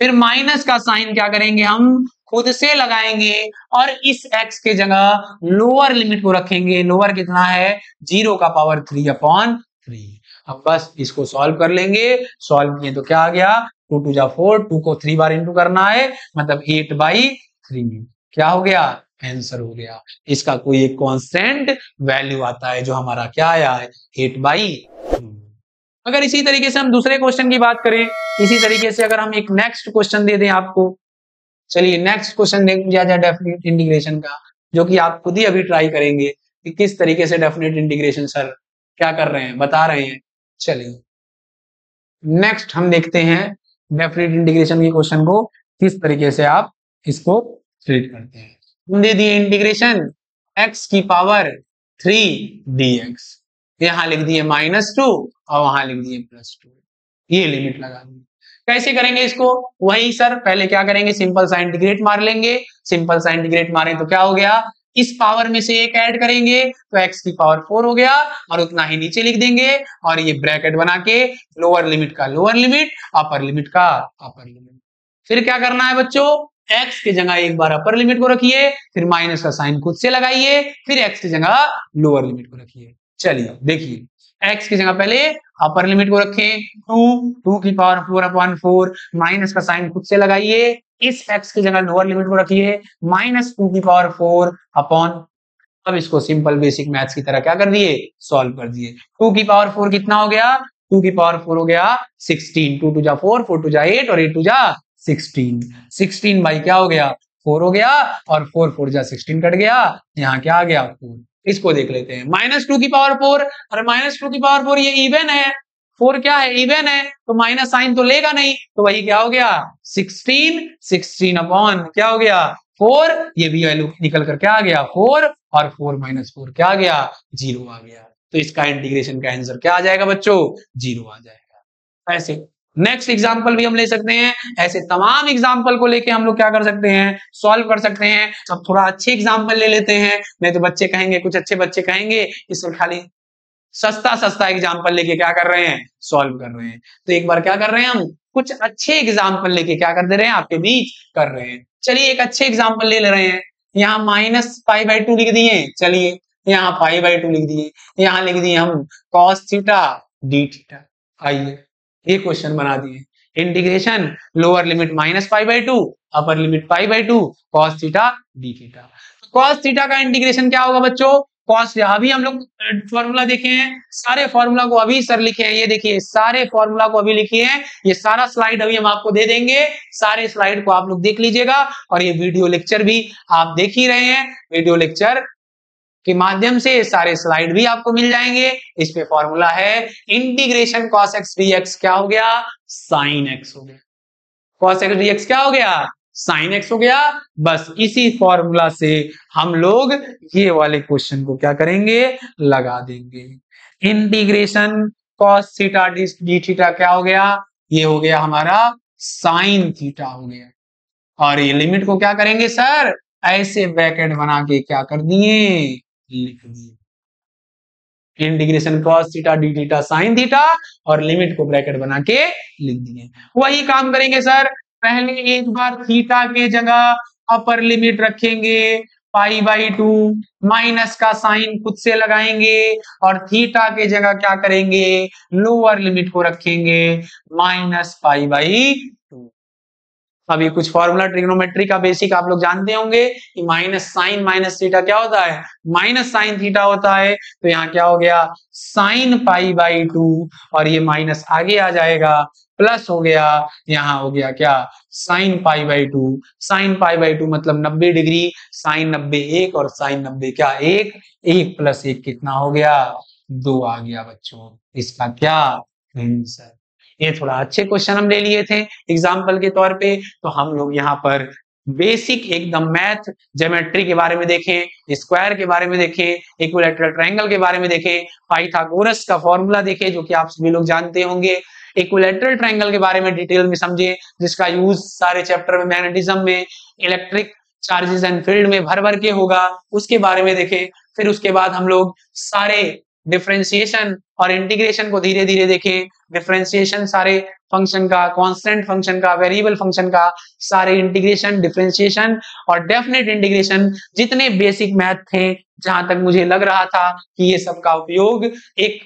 फिर माइनस का साइन क्या करेंगे, हम खुद से लगाएंगे और इस x के जगह लोअर लिमिट को रखेंगे। लोअर कितना है? 0 का पावर 3 अपॉन 3। अब बस इसको सॉल्व कर लेंगे। सॉल्व किए तो क्या आ गया? 2 2 जा 4, 2 को 3 बार इंटू करना है, मतलब 8/3। क्या हो गया? आंसर हो गया। इसका कोई एक कांस्टेंट वैल्यू आता है जो हमारा क्या आया है? 8/3। अगर इसी तरीके से हम दूसरे क्वेश्चन की बात करें, इसी तरीके से अगर हम एक नेक्स्ट क्वेश्चन दे दें आपको, चलिए नेक्स्ट क्वेश्चन देख लिया जाए डेफिनेट इंटीग्रेशन का, जो कि आप खुद ही अभी ट्राई करेंगे कि किस तरीके से डेफिनेट इंटीग्रेशन सर क्या कर रहे हैं, बता रहे हैं। चलिए नेक्स्ट हम देखते हैं डेफिनेट इंटीग्रेशन के क्वेश्चन को किस तरीके से आप इसको ट्रीट करते हैं। हम दे दिए इंटीग्रेशन x की पावर 3 dx, यहां लिख दिए -2 और वहां लिख दिए +2। ये लिमिट लगा दी। कैसे करेंगे इसको? वही सर, पहले क्या करेंगे, सिंपल सा इंटीग्रेट मार लेंगे। सिंपल सा इंटीग्रेट मारें तो क्या हो गया, इस पावर में से एक ऐड करेंगे तो x की पावर 4 हो गया और उतना ही नीचे लिख देंगे और ये ब्रैकेट बना के लोअर लिमिट का लोअर लिमिट, अपर लिमिट का अपर लिमिट। फिर क्या करना है बच्चों, x की जगह एक बार अपर लिमिट को रखिए, फिर माइनस का साइन खुद से लगाइए, फिर x की जगह लोअर लिमिट को रखिए। चलिए देखिए, x की जगह पहले अपर लिमिट को रखें 2 की पावर 4 अपॉन 4, माइनस का साइन खुद से लगाइए, इस x की जगह लोअर लिमिट को रखिए -2 की पावर 4 अपॉन। अब इसको सिंपल बेसिक मैथ्स की तरह क्या कर दिए, सॉल्व कर दिए। 2 की पावर 4 कितना हो गया, 2 की पावर 4 हो गया 16, 2 2 जा 4, 4 2 जा 8 और 8 2 जा 16। 16 बाई क्या हो गया, 4 हो गया और 4 4 जा 16 कट गया, यहाँ क्या आ गया 4। इसको देख लेते हैं, -2 की पावर 4 और -2 की पावर 4 ये इवन है, 4 क्या है, इवन है, तो माइनस साइन तो लेगा नहीं, तो वही क्या हो गया 16 अपॉन क्या हो गया 4, ये भी वैल्यू निकल कर क्या आ गया 4 और 4 - 4 क्या आ गया 0 आ गया। तो इसका इंटीग्रेशन का आंसर क्या आ जाएगा बच्चों, 0 आ जाएगा। ऐसे नेक्स्ट एग्जाम्पल भी हम ले सकते हैं, ऐसे तमाम एग्जाम्पल को लेके हम लोग क्या कर सकते हैं, सॉल्व कर सकते हैं। अब थोड़ा अच्छे एग्जाम्पल ले लेते हैं, नहीं तो बच्चे कहेंगे, कुछ अच्छे बच्चे कहेंगे इसमें खाली सस्ता एग्जाम्पल लेके क्या कर रहे हैं, सॉल्व कर रहे हैं। तो एक बार क्या कर रहे हैं, हम कुछ अच्छे एग्जाम्पल लेके क्या कर दे रहे हैं, आपके बीच कर रहे हैं। चलिए एक अच्छे एग्जाम्पल ले रहे हैं, यहाँ -π/2 लिख दिए, चलिए यहाँ π/2 लिख दिए, यहाँ लिख दिए हम cos थीटा d थीटा। आइए ये क्वेश्चन बना दिए, integration lower limit -π/2 upper limit π/2 cos theta d theta. cos theta का इंटीग्रेशन क्या होगा बच्चों, कॉस, अभी हम लोग फॉर्मूला देखे हैं, सारे फॉर्मूला को अभी सर लिखे हैं, ये देखिए सारे फॉर्मूला को अभी लिखे हैं, ये सारा स्लाइड अभी हम आपको दे देंगे, सारे स्लाइड को आप लोग देख लीजिएगा, और ये वीडियो लेक्चर भी आप देख ही रहे हैं, वीडियो लेक्चर के माध्यम से सारे स्लाइड भी आपको मिल जाएंगे। इस पे फॉर्मूला है इंटीग्रेशन cos x dx क्या हो गया, sin x हो गया, cos x dx क्या हो गया, sin x हो गया। बस इसी फॉर्मूला से हम लोग ये वाले क्वेश्चन को क्या करेंगे, लगा देंगे। Integration cos theta D theta क्या हो गया, ये हो गया हमारा sin थीटा हो गया, और ये लिमिट को क्या करेंगे सर, ऐसे ब्रैकेट बना के क्या कर दिए, लिख दिए। Integration cos theta D theta sin theta, और लिमिट को ब्रैकेट बना के लिख दिए। वही काम करेंगे सर, पहले एक बार थीटा के जगह अपर लिमिट रखेंगे पाई बाई 2, माइनस का साइन खुद से लगाएंगे, और थीटा के जगह क्या करेंगे, लोअर लिमिट को रखेंगे माइनस पाई बाई 2। अभी कुछ फॉर्मूला ट्रिग्नोमेट्री का बेसिक आप लोग जानते होंगे कि माइनस साइन माइनस थीटा क्या होता है, माइनस साइन थीटा होता है, तो यहाँ क्या हो गया साइन पाई बाई 2, और ये माइनस आगे आ जाएगा, प्लस हो गया, यहाँ हो गया क्या sine pi by 2, sine pi by 2 मतलब 90 डिग्री, साइन 90 1 और साइन 90 क्या 1, 1 प्लस 1 कितना हो गया 2 आ गया बच्चों, इसका क्या आंसर। ये थोड़ा अच्छे क्वेश्चन हम ले लिए थे एग्जाम्पल के तौर पे, तो हम लोग यहाँ पर बेसिक एकदम मैथ ज्योमेट्री के बारे में देखें, स्क्वायर के बारे में देखें, इक्विलैटरल ट्रायंगल के बारे में देखें, पाइथागोरस का फॉर्मूला देखें जो कि आप सभी लोग जानते होंगे, इक्विलैटरल ट्रायंगल के बारे में डिटेल में समझे, जिसका यूज सारे चैप्टर में मैग्नेटिज्म में, इलेक्ट्रिक चार्जेस एंड फील्ड में भर भर के होगा, उसके बारे में देखें। फिर उसके बाद हम लोग सारे डिफरेंशिएशन और इंटीग्रेशन को धीरे धीरे देखें, डिफरेंशिएशन सारे फंक्शन का, कांस्टेंट फंक्शन का, वेरिएबल फंक्शन का, सारे इंटीग्रेशन, डिफरेंशिएशन और डेफिनेट इंटीग्रेशन, जितने बेसिक मैथ थे, जहां तक मुझे लग रहा था कि ये सब का उपयोग एक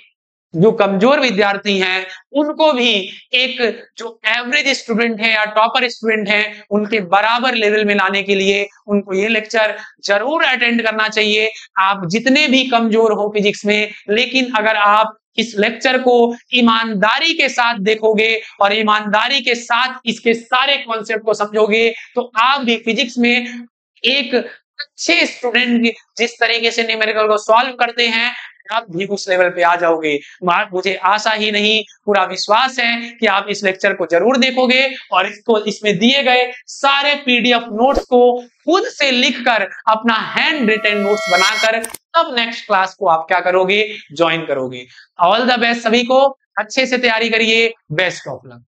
जो कमजोर विद्यार्थी हैं उनको भी एक जो एवरेज स्टूडेंट है या टॉपर स्टूडेंट है उनके बराबर लेवल में लाने के लिए उनको ये लेक्चर जरूर अटेंड करना चाहिए। आप जितने भी कमजोर हो फिजिक्स में, लेकिन अगर आप इस लेक्चर को ईमानदारी के साथ देखोगे और ईमानदारी के साथ इसके सारे कॉन्सेप्ट को समझोगे, तो आप भी फिजिक्स में एक अच्छे स्टूडेंट जिस तरीके से न्यूमेरिकल को सॉल्व करते हैं आप भी उस लेवल पे आ जाओगे। मुझे आशा ही नहीं पूरा विश्वास है कि आप इस लेक्चर को जरूर देखोगे और इसको इसमें दिए गए सारे पीडीएफ नोट्स को खुद से लिखकर अपना हैंड रिटन नोट्स बनाकर तब नेक्स्ट क्लास को आप क्या करोगे, ज्वाइन करोगे। ऑल द बेस्ट सभी को, अच्छे से तैयारी करिए, बेस्ट ऑफ लक।